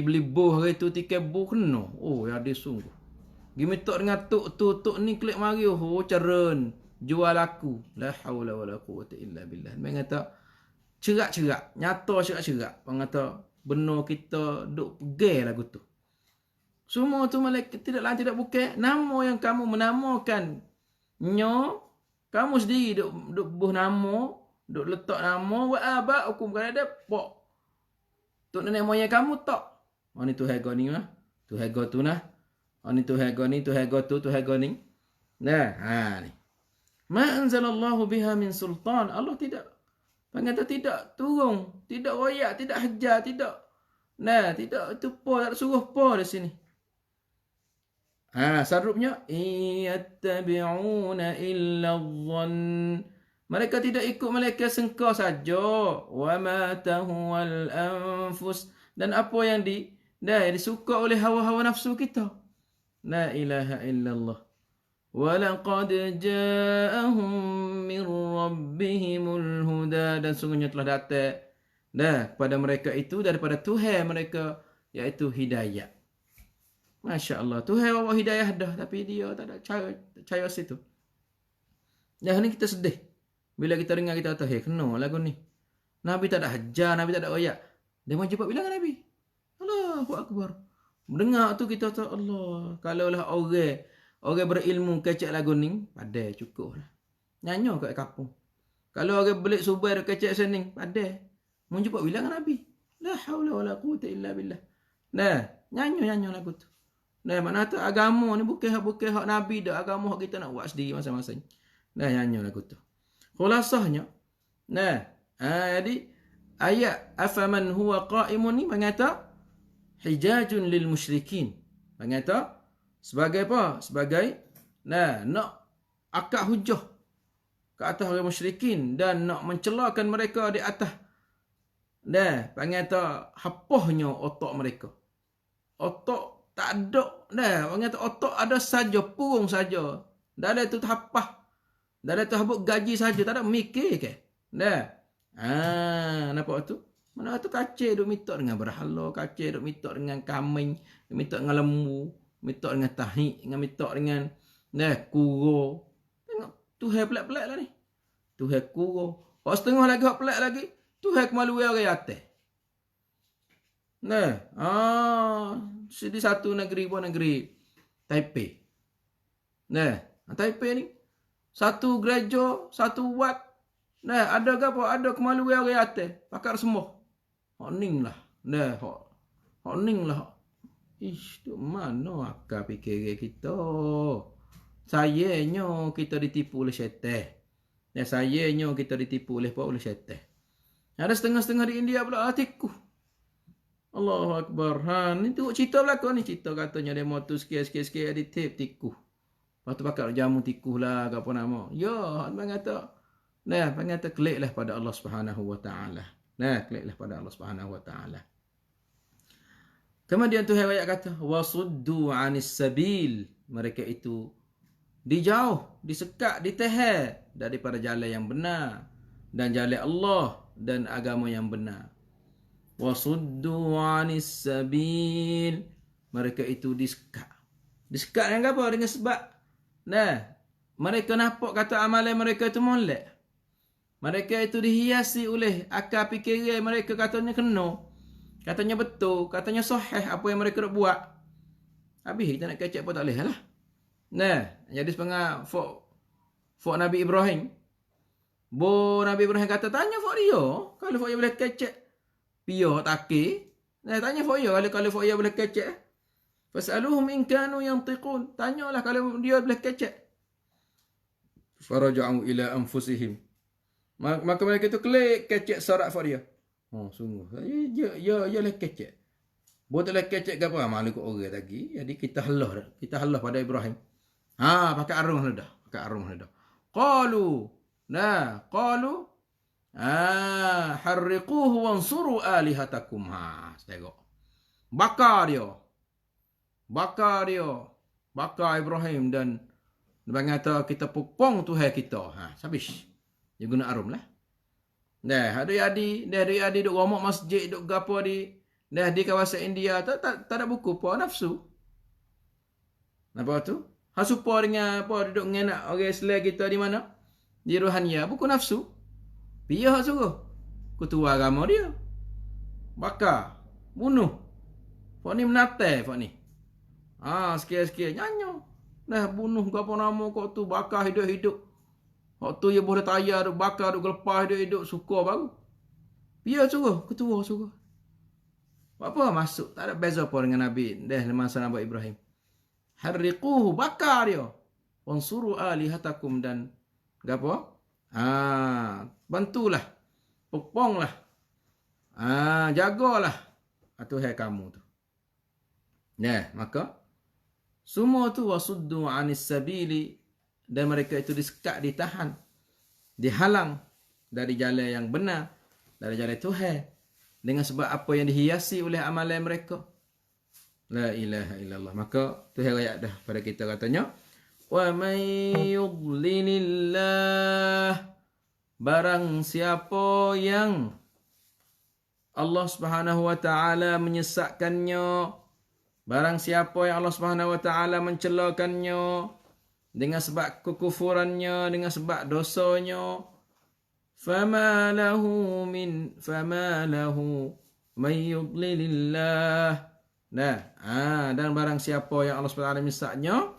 beli buh hari tu tiket buh kena. Oh, ya dia sungguh. Gi mitok dengan tok ni klik mari ceren. Jual aku. La haula wala quwwata illa billah. Dia kata cerak-cerak, nyata cerak-cerak. Orang kata benar kita duk pegai lagu tu. Semua tu malaikat tidak bukan nama yang kamu menamakan. Kamu sendiri duk buh nama, duk letak nama wa aba'ukum kan ada pak. Tok nenek moyang kamu tak. Ni tu harga ni lah. Tu harga tu nah. Ni tu harga ni, tu harga tu harga ni. Nah, ni. Ma anzalallahu biha min sultan. Allah tidak turun, tidak royak, tidak hajar, tidak itu tak suruh apa di sini. Sarupnya iyattabi'una illa dhann. Mereka tidak ikut mereka sengkau saja. Wa ma tahwal anfus, dan apa yang disuka oleh hawa-hawa nafsu kita. La ilaha illallah. وَلَقَدْ جَاءَهُمْ مِنْ رَبِّهِمُ الْهُدَى, dan sungguhnya telah datang kepada mereka itu daripada Tuhan mereka, iaitu hidayah. Masya Allah, Tuhan bawa hidayah dah, tapi dia tak ada cara situ. Dah ni kita sedih bila kita dengar kita kata, kena lagu ni. Nabi tak ada hajar, Nabi tak ada ayat. Dia mau jumpa bilang Nabi. Allahu Akbar. Mendengar tu kita kata, Allah, kalaulah orang berilmu kecek lagu ni, padai cukup lah. Nyanyo kat kampung. Kalau orang belik subai kecek sening, padai. Mau jumpa bilang Nabi. La haula wala quwwata illa billah. Nyanyo lagu tu. Mana tu agama ni bukan hak Nabi dah, agama hak kita nak buat sendiri masing-masing. Nyanyo lagu tu. Khulasahnya, jadi ayat afaman huwa qa'imun ni mengata hijajun lil musyrikin. Mengata sebagai apa? Sebagai nak akad hujah ke atas orang musyrikin dan nak mencelakan mereka di atas. Panggil kata hapahnya otak mereka. Otak tak ada. Panggil kata otak ada saja, purung saja. Dah ada tu hapah. Dah ada tu habuk gaji saja, tak ada mikir ke? Nampak tu? Mana tu kacir duk mitok dengan berhala, kacir duk mitok dengan kambing, mitok dengan lembu, mitok dengan tahi, mitok dengan kuro. Tengok Tuhan pelik-pelik lah ni. Tuhan kuro. Hak setengah lagi hak pelik lagi, Tuhan kemalui orang atas. Di satu negeri pun negeri Taipei. Taipei ni satu gereja, satu wat. Nah, ada ke apa? Ada kemaluan orang atas. Pakar semua. Hak ning lah. Nah, hak ning lah. Ish, tu mana akal fikir kita? Sayangnya kita ditipu oleh syaitan. Dan sayangnya kita ditipu oleh syaitan. Ada setengah-setengah di India pula tiku. Allahu Akbar. Ni tu cerita belakang ni. Cerita katanya demo tu sikit-sikit ada tiku. Lepas tu pakar jamu tiku lah ke apa nama. Ya, abang kata. Nah, abang kata keliklah pada Allah Subhanahu Wa Taala. Nah, keliklah pada Allah Subhanahu Wa Taala. Kemudian Tuhan ayat kata, wasuddu 'anis sabil. Mereka itu dijauh, disekat, ditahan daripada jalan yang benar dan jalan Allah dan agama yang benar. Wasuddu 'anis sabil. Mereka itu disekat. Disekat dengan apa? Dengan sebab mereka nampak kata amalan mereka itu molek. Mereka itu dihiasi oleh akal fikiran mereka katanya kena. Katanya betul, katanya sahih apa yang mereka nak buat. Habis kita nak kecek pun tak boleh lah. Jadi sepengah fok Nabi Ibrahim. Nabi Ibrahim kata tanya fok dia, kalau fok dia boleh kecek piyo takir. Tanya fok dia kalau fok dia boleh kecek. Fas'aluhum in kanu yantiqun. Tanyalah kalau dia boleh kecek. Faraja'u ila anfusihim. Maka mereka tu klik kecek surat fok dia. Oh, sungguh. Ya boleh kecek. Boleh tak kecek ke apa? Malu ke orang lagi. Jadi kita halah pada Ibrahim. Pakai arung dah. Qalu. Harriquhu wansuru alihatakum. Tengok. Bakar Ibrahim dan kata kita pupong Tuhan kita. Habis. Dia guna arum lah. Adik-adik duk romok masjid, duk gapo di kawasan India, tak ada buku apa nafsu. Apa tu? Hasupa dengan apa duduk ngenak orang Islam kita di mana? Di Rohania, buku nafsu. Biar suruh. Ketua agama dia. Bakar, bunuh. Fak ni menatai fak ni. Sikit-sikit nyanyo. Bunuh gapo nama kau tu, bakar hidup-hidup. Waktu dia boleh tayar, bakar, lepas hidup-hidup, suka baru. Biar suruh, ketua suruh. Apa masuk? Tak ada beza apa dengan Nabi. Masa Nabi Ibrahim. Harriquhu, bakar dia. Wansuru alihatakum dan apa? Bantulah. Puponglah. Jagalah. Tuhan kamu tu. Maka semua tu wasuddu 'anis sabili. Dan mereka itu disekat, ditahan, dihalang dari jalan yang benar, dari jalan Tuhan, dengan sebab apa yang dihiasi oleh amalan mereka. La ilaha illallah. Maka Tuhan ayat dah pada kita katanya, wa may yudlilillah, barang siapa yang Allah Subhanahu wa taala menyesatkannya, barang siapa yang Allah Subhanahu wa taala mencelakannya dengan sebab kekufurannya, dengan sebab dosanya, fama lahu may yudlilillah. Dan barang siapa yang Allah SWT menyesatnya,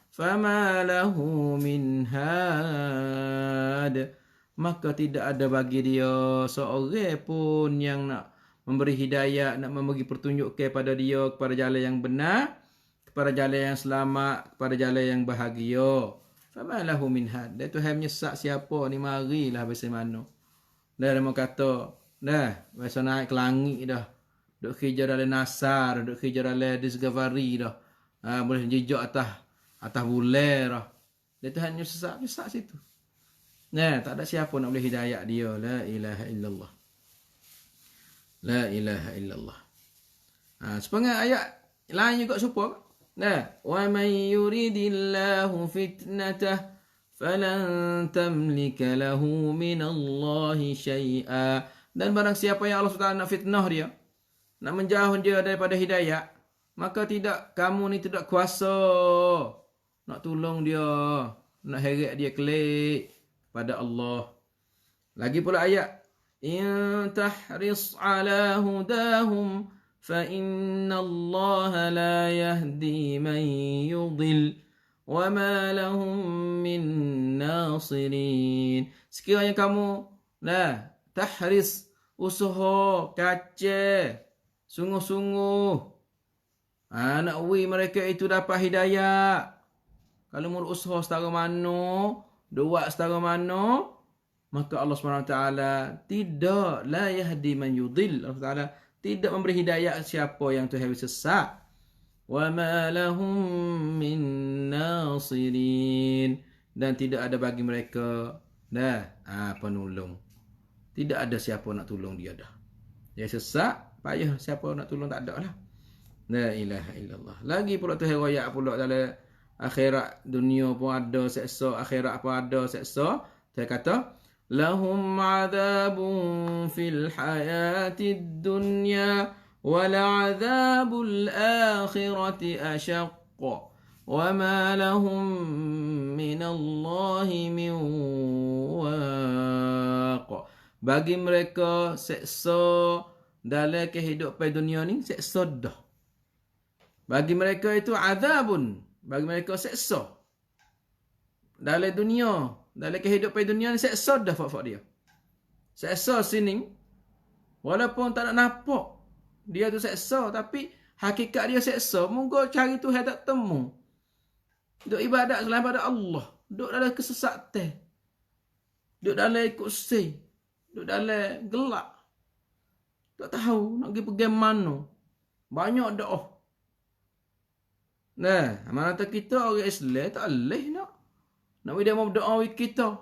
fama lahu min had, maka tidak ada bagi dia seorang pun yang nak memberi hidayah, nak memberi petunjuk kepada dia kepada jalan yang benar, kepada jalan yang selamat, kepada jalan yang bahagia. Fama lahu min had. Dia Tuhan menyesat siapa ni, marilah bahasa mana. Dia mau kata, bahasa naik ke langit dah. Duk kerja dalam nasar, duk kerja dalam discovery dah. Boleh jejak atas bulan dah. Dia Tuhan menyesat situ. Tak ada siapa nak boleh hidayah dia. La ilaha illallah. La ilaha illallah. Sepengah ayat lain juga serupa. Wa may yuridillahu fitnatah falan tamlika lahu minallahi syai'a. Dan barang siapa yang Allah SWT nak fitnah dia, nak menjauh dia daripada hidayah, maka kamu ni tidak kuasa nak tolong dia, nak heret dia kelik pada Allah. Lagi pula ayat, in tahris ala hudahum fa inna Allah la yahdi man yudil. وما لهم من ناصرين. Sekiranya kamu tahris, usaha, kacau, sungguh-sungguh nak mereka itu dapat hidayah. Kalau mur usaha setara mana, buat setara mana, maka Allah SWT tidak la yahdi man yudil. Allah SWT tidak memberi hidayah siapa yang Tuhan sesat. Wa ma lahum min nasirin, dan tidak ada bagi mereka penolong. Tidak ada siapa nak tolong dia dah. Dia sesat, payah siapa nak tolong tak ada lah. La ilaha illallah. Lagi pula Tuhan royak pula dalam akhirat, dunia pun ada seksa, akhirat pun ada seksa. Dia kata, lahum azabun fil hayatid dunya wal'adzabul akhirati ashaqqa wa ma lahum minallahi min waq. Bagi mereka seksa dalam kehidupan dunia ni, seksa dah. Bagi mereka itu azabun, bagi mereka seksa dalam dunia, dalam kehidupan dunia ni, seksa dah fak dia. Seksa sini walaupun tak nak nampak dia tu seksa, tapi hakikat dia seksa. Moga cari Tuhan tak temu. Duk ibadat selain pada Allah, duk dalam kesesatan, duk dalam ikut say, duk dalam gelap, tak tahu nak pergi mana. Banyak doa. Mana kita orang Islam tak boleh nak dia mau berdoa kita.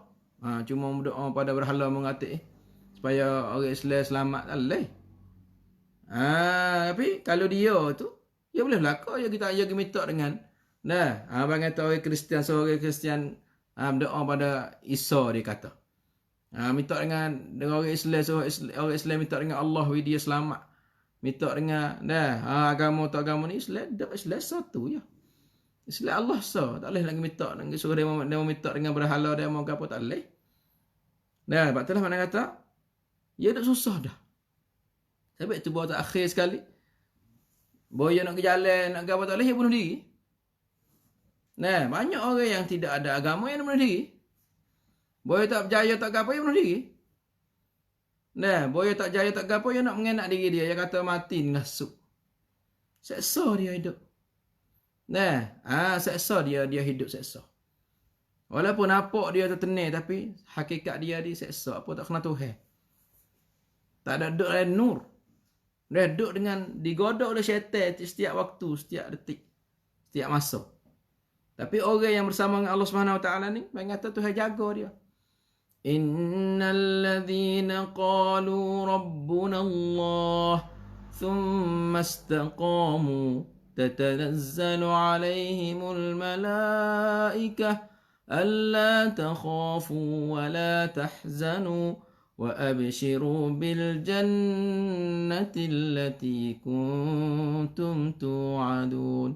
Cuma berdoa pada berhala mengatik supaya orang Islam selamat, tak boleh. Tapi kalau dia tu, dia boleh belaka ya kita minta dengan abang kata orang Kristian, seorang Kristian berdoa pada Isa, dia kata. Minta dengan orang Islam, orang Islam minta dengan Allah dia selamat. Minta dengan agama tu agama ni Islam satu ya. Islam Allah tak boleh lagi minta dengan suruh dia mau minta dengan berhala, dia mau apa, tak boleh. Sebab itulah mana kata dia dah susah dah. Sebab tu buat akhir sekali. Boya nak ke jalan, nak ke apa, tak boleh, dia bunuh diri. Banyak orang yang tidak ada agama yang bunuh diri. Boya tak berjaya tak ke apa, dia bunuh diri. Boya tak berjaya tak ke apa, dia nak mengenak diri dia. Dia kata mati ngasuk. Seksa dia hidup. Seksa dia hidup seksa. Walaupun nampak dia tertenir, tapi hakikat dia seksa. Apa tak kena Tuhan. Tak ada duduk dalam nur. Dia duduk dengan digodok oleh syaitan setiap waktu, setiap detik, setiap masa. Tapi orang yang bersama dengan Allah SWT ni, mereka kata Tuhan jaga dia. Innal ladzina qalu rabbuna Allah thumma istaqamu tatanazzalu alaihimul malaikah alla takhafu wa la tahzanu وَأَبْشِرُوا بِالْجَنَّةِ الَّتِي كُنْتُمْ تُوعَدُونَ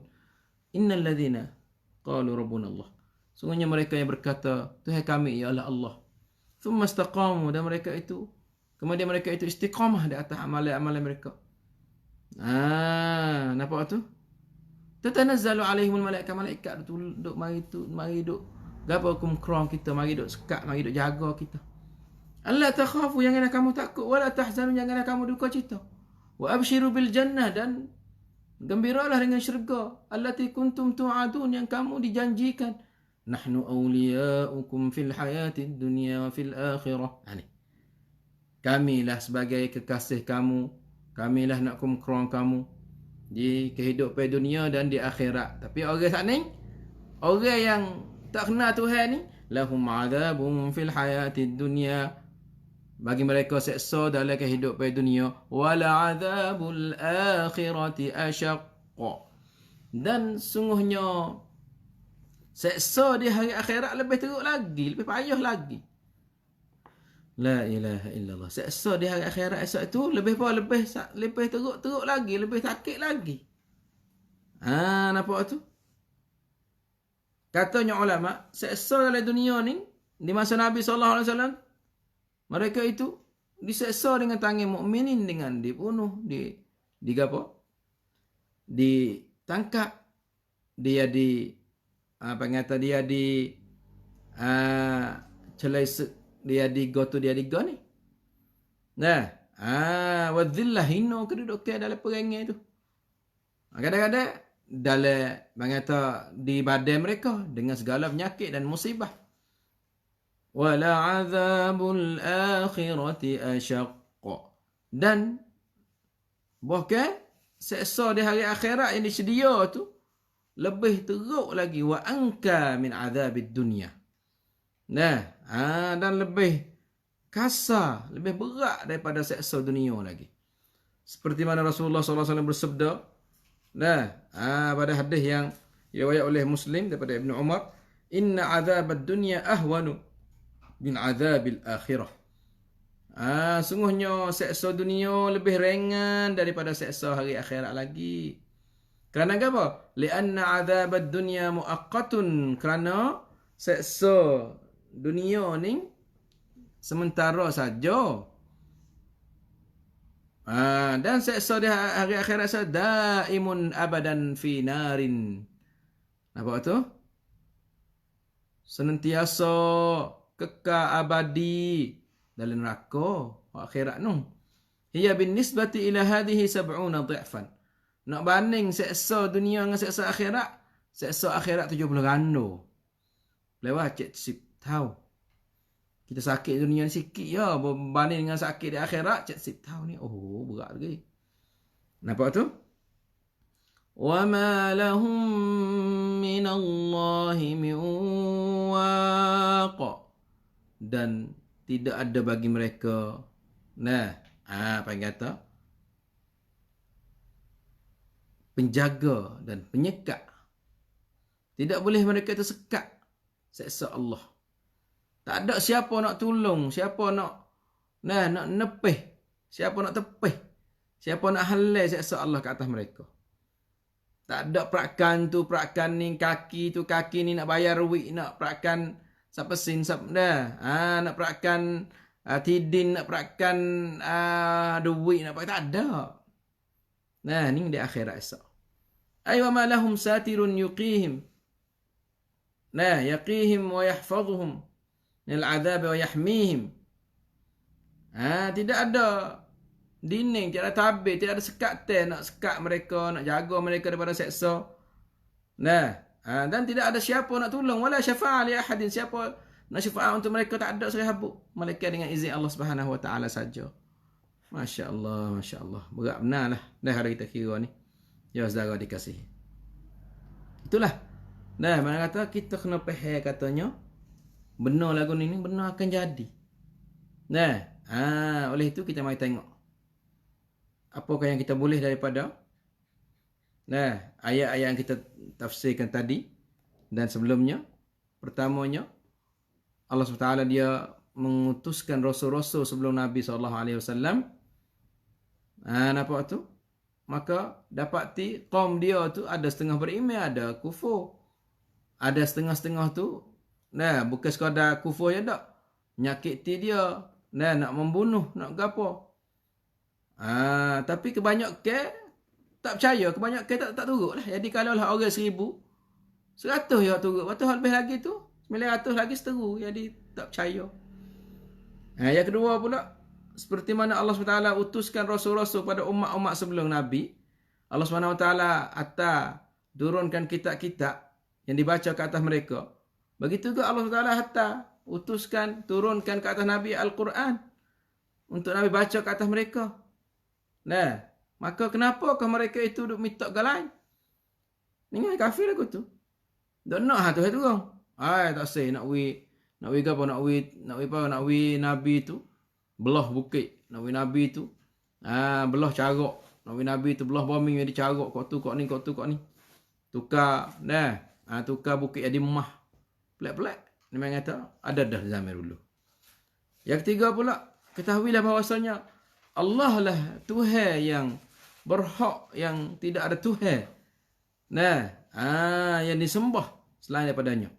إِنَّ الَّذِينَ قَالُوا رَبُّنَا اللَّهِ. Sungguhnya mereka yang berkata Tuhan kami ialah Allah. ثُمَّ اسْتَقَامُوا, dan kemudian mereka itu istiqamah di atas amalan-amalan mereka. Nampak tu? Tatanazzalu alaihimul malaikah, malaikat tu duk mari duk gapo kumkrong kita, mari duk sekat, mari duk jaga kita. Allah takhafu, janganlah kamu takut, wala tahzanu, janganlah kamu duka cita. Wa abshiru bil jannah, dan gembiralah dengan syurga. Allati kuntum tu'adun, yang kamu dijanjikan. Nahnu awliya'ukum fil hayatid dunya wa fil akhirah. Kamilah sebagai kekasih kamu, kamilah nak kumkrong kamu di kehidupan dunia dan di akhirat. Tapi orang saat ni, orang yang tak kenal Tuhan ni, lahum azabun fil hayatid dunya, bagi mereka seksa dalam kehidupan dunia, wala azabul akhirati asyaqqa, dan sungguhnya seksa di hari akhirat lebih teruk lagi, lebih payah lagi. La ilaha illallah. Seksa di hari akhirat esok itu lebih teruk lagi, lebih sakit lagi. Nampak tu? Katanya ulama, seksa dalam dunia ni di masa Nabi SAW, mereka itu diseksa dengan tangan mukminin, dengan dibunuh, ditangkap, dia Pengata dia di celai dia di go tu dia di go ni. Nah, wa dhillah hino keduduk ke dalam perangai tu. Kadang-kadang dalam mengata di badan mereka dengan segala penyakit dan musibah. Wala azabul akhirati asyaq. Dan bahkan seksa di hari akhirat yang disedia tu lebih teruk lagi, wa anka min azabid dunya. Nah, dan lebih kasar, lebih berat daripada seksa dunia lagi. Seperti mana Rasulullah SAW bersabda, nah, pada hadis yang diriwayat oleh Muslim daripada Ibnu Umar, inna azabad dunya ahwanu min azabil akhirah. Sungguhnya seksa dunia lebih ringan daripada seksa hari akhirat lagi. Kerana apa? Lianna azabad dunya muaqqatun. Kerana seksa dunia ni sementara saja. Dan seksa di hari akhirat saja daimun abadan fi narin. Apa tu? Senantiasa kekal abadi dalam neraka akhirat nu. Hiya bin nisbati ila hadhihi 70 dhifan. Nak banding seksa dunia dengan seksa akhirat 70 ganda. Lewat cik sip tahu. Kita sakit dunia ni sikit ya, berbanding dengan sakit di akhirat cik sip tahu ni. Oh, berat lagi. Nampak tu? Wa ma lahum min Allahi min waq. Dan tidak ada bagi mereka. Nah, apa yang kata? Penjaga dan penyekat. Tidak boleh mereka tersekat seksa Allah. Tak ada siapa nak tolong, siapa nak nepih, siapa nak tepih, siapa nak halal seksa Allah ke atas mereka. Tak ada perakan tu, perakan ni, kaki tu, kaki ni nak bayar duit, nak perakan sapesin nak perakan tidin, nak perakan duit, nak perakan, tak ada. Nah, ni di akhirat esok. Ay wa ma lahum satirun yuqihim. Nah, yaqihim wa yahfazuhum min al-'adzab wa yahmihim. Tidak ada dinding, tidak ada tabir, tidak ada sekat nak sekat mereka, nak jaga mereka daripada seksa. Nah, dan tidak ada siapa nak tolong, wala syafa'a li ahadin, siapa nak syafaat untuk mereka tak ada sehabuk, melainkan dengan izin Allah Subhanahu wa taala saja. Masya-Allah, masya-Allah. Berat benarlah dah ada kita kira ni. Ya saudara dikasihi. Itulah. Nah, mana kata kita kena faham katanya benar lagu ni benar akan jadi. Nah, oleh itu kita mari tengok apakah yang kita boleh daripada ayat-ayat yang kita tafsirkan tadi dan sebelumnya. Pertamanya, Allah SWT dia mengutuskan rasul-rasul sebelum Nabi SAW. Nampak tu? Maka dapati kaum dia tu ada setengah beriman, ada kufur. Ada setengah-setengah tu, bukan sekadar kufur je tak. Menyakiti dia, nak membunuh, nak gapo. Tapi kebanyakan tak percaya, kebanyakan tak turut lah. Jadi kalau lah orang 1,000, 100 yang turut. Lepas tu lebih lagi tu 900 lagi seteru. Jadi tak percaya. Yang kedua pula, seperti mana Allah SWT utuskan rasul-rasul pada umat-umat sebelum Nabi. Allah SWT turunkan kitab-kitab yang dibaca ke atas mereka. Begitu juga Allah SWT utuskan, turunkan ke atas Nabi Al-Quran untuk Nabi baca ke atas mereka. Maka kenapakah mereka itu duk minta galai? Ni kafir aku tu. Dak nak tu orang. Tak say nak wi gapo, nak wi Nabi tu belah bukit, nak wi Nabi tu belah carok, nak wi Nabi tu belah bumi jadi carok, kok tu kok ni. Tukar tukar bukit jadi mah. Pelik-pelik. Ni memang kata ada dah zaman dulu. Yang ketiga pula, ketahuilah bahawasanya Allah lah Tuhan yang berhak, yang tidak ada Tuhan yang disembah selain daripadanya.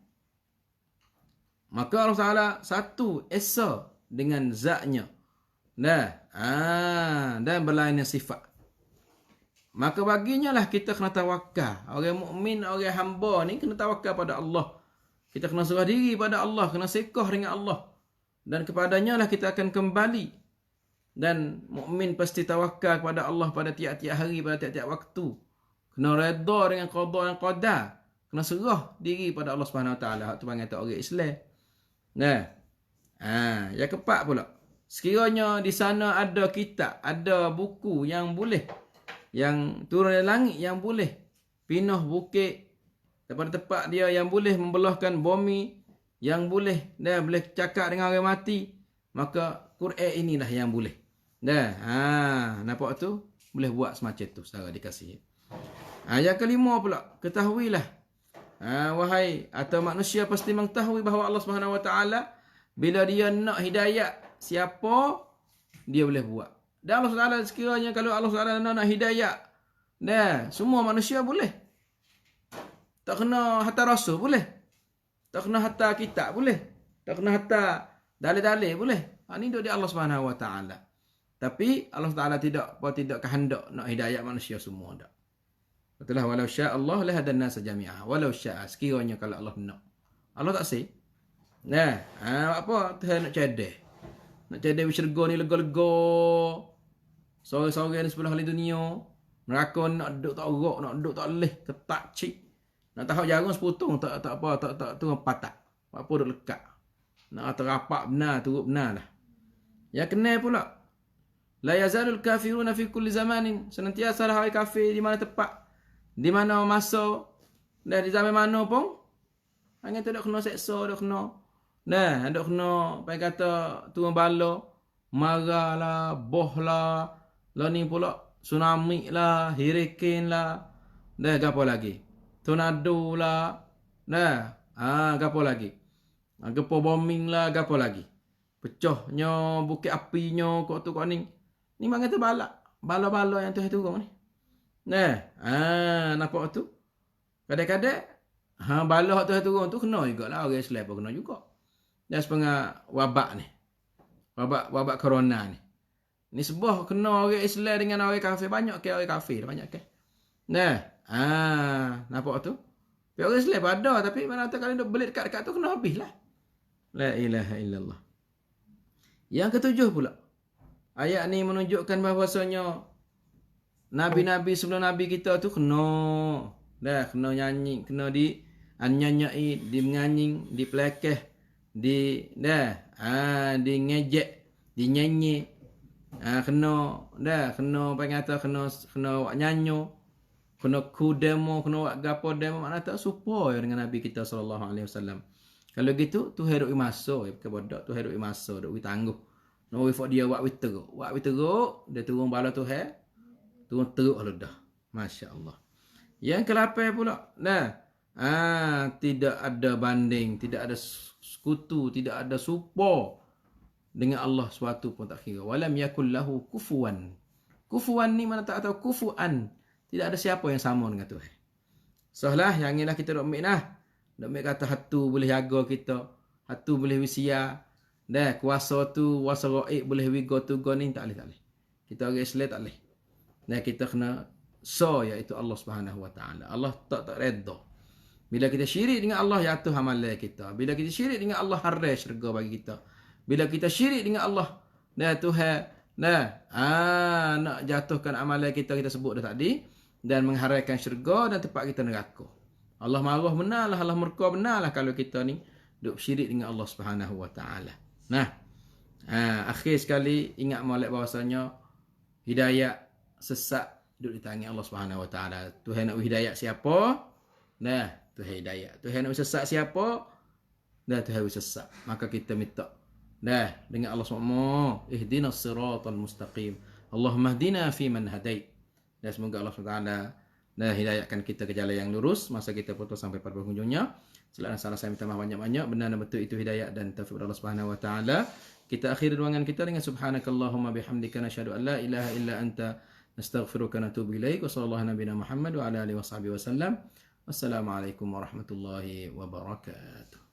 Maka Allah Ta'ala satu esa dengan zatnya. Dan berlainan sifat. Maka baginya lah kita kena tawakal. Orang mukmin, orang hamba ni kena tawakal pada Allah. Kita kena serah diri pada Allah, kena sekah dengan Allah. Dan kepadanya lah kita akan kembali. Dan mukmin pasti tawakal kepada Allah pada tiap-tiap hari, pada tiap-tiap waktu. Kena redha dengan qada dan qadar. Kena serah diri pada Allah Subhanahu Wa Taala. Hak tu panggil tak orang Islam. Nah. Yang keempat pula. Sekiranya di sana ada kitab, ada buku yang boleh, yang turun dari langit, yang boleh pindah bukit daripada tempat dia, yang boleh membelahkan bumi, yang boleh boleh cakap dengan orang mati, maka Quran inilah yang boleh. Nampak tu? Boleh buat semacam tu secara dikasih. Yang kelima pula, ketahuilah wahai atau manusia pasti mengetahui bahawa Allah Subhanahu Wa Taala bila dia nak hidayah siapa dia boleh buat. Dan Allah Taala sekiranya kalau Allah Taala nak hidayah, semua manusia boleh. Tak kena hatta rasul boleh. Tak kena hatta kitab boleh. Tak kena hatta dalil-dalil boleh. Ini duduk di Allah Subhanahu Wa Taala. Tapi Allah Taala tidak kehendak nak hidayah manusia semua dak. Betullah walau syaa Allah la hadan nas jami'ah. Walau syaa sekiranya kalau Allah nak. Allah tak say. Apa Tuhan nak cedeh. Nak cedeh syurga ni lega-lega. Sore-sore ni sebelah halin dunia. Neraka nak duduk tak orok, nak duduk tak leh, ketak cik. Nak tahu jarum sepotong tak tu patah. Apa duk lekat. Nak terapak benar, turut benar lah. Yang kena pula. La yazalul kafiruna fi kulli zamanin. Senantiasa lah orang kafir di mana tempat, di mana masa, dan di zaman mana pun. Hanya tu duk kena seksa, duk kena. Duk kena, apa kata, turun bala, marah lah, boh lah, ni pula, tsunami lah, hurricane lah, gapo lagi? Tornado lah, gapo lagi? Gempa bombing lah, gapo lagi? Pecahnya, bukit apinya, kok tu kok ni. Ni mana tu bala yang tu turun ni. Nampak tu? Kadang-kadang, bala tu turun tu kena jugalah, orang Islam pun kena juga. Dan sepengah wabak ni. Wabak corona ni. Ni sebuah kena orang Islam dengan orang kafir. Banyak ke orang kafir? Banyak ke? Nampak tu? Tapi orang Islam ada. Tapi mana tahu kalau duk belit dekat tu kena habis lah. La ilaha illallah. Yang ketujuh pula. Ayat ni menunjukkan bahawasanya Nabi-Nabi sebelum Nabi kita tu kena nyanyi. Kena nyanyai, di menganying, di pelekeh. Di ngejek, di nyanyi, kena pengata kena wak nyanyo, kena ku demo, kena wak gapo demo, mana tak supaya dengan Nabi kita sallallahu alaihi wasallam. Kalau gitu tu heruk masa ke bodak, tu heruk masa duk tangguh. No we for dia wak we teruk, dia turun bala tu turun teruk lah dah. Masya-Allah. Yang ke-8 pula. Tidak ada banding, tidak ada sekutu, tidak ada serupa dengan Allah suatu pun tak kira. Walam yakul lahu kufuwan. Kufuwan ni mana tak tahu kufuan. Tidak ada siapa yang sama dengan Tuhan. Soalah yang inilah kita dok ambil nah. Dok ambil kata hatu boleh jaga kita, hatu boleh wisia. Kuasa tu, kuasa gaib boleh wigo tu go ni tak boleh. Kita orang Islam tak boleh. Kita kena iaitu Allah Subhanahu Wa Taala. Allah tak redha. Bila kita syirik dengan Allah, jatuh amalan kita. Bila kita syirik dengan Allah, haram syurga bagi kita. Bila kita syirik dengan Allah, Tuhan, nak jatuhkan amalan kita sebut dah tadi, dan mengharapkan syurga dan tempat kita neraka. Allah marah benarlah, Allah murka benarlah kalau kita ni duk syirik dengan Allah Subhanahu Wa Taala. Akhir sekali ingat molek bahawasanya hidayah sesat duk di tangan Allah Subhanahu Wa Taala. Tuhan nak hidayah siapa? Tuhan hidayah. Tuhan nak sesat siapa? Tuhan sesat. Maka kita minta dengan Allah SWT. Ihdinas siratal mustaqim. Allahumma hdina fi man hadait. Dan semoga Allah SWT hidayahkan kita ke jalan yang lurus masa kita putus sampai pada penghujungnya. Selain salah saya minta maaf banyak-banyak. Benar dan betul itu hidayah dan taufik Allah Subhanahu Wa Taala. Kita akhiri ruangan kita dengan subhanakallahumma bihamdika nasyhadu an la ilaha illa anta nastaghfiruka wa natubu ilaik. Wa sallallahu nabiyana Muhammad wa ala alihi washabihi wasallam. Wassalamualaikum warahmatullahi wabarakatuh.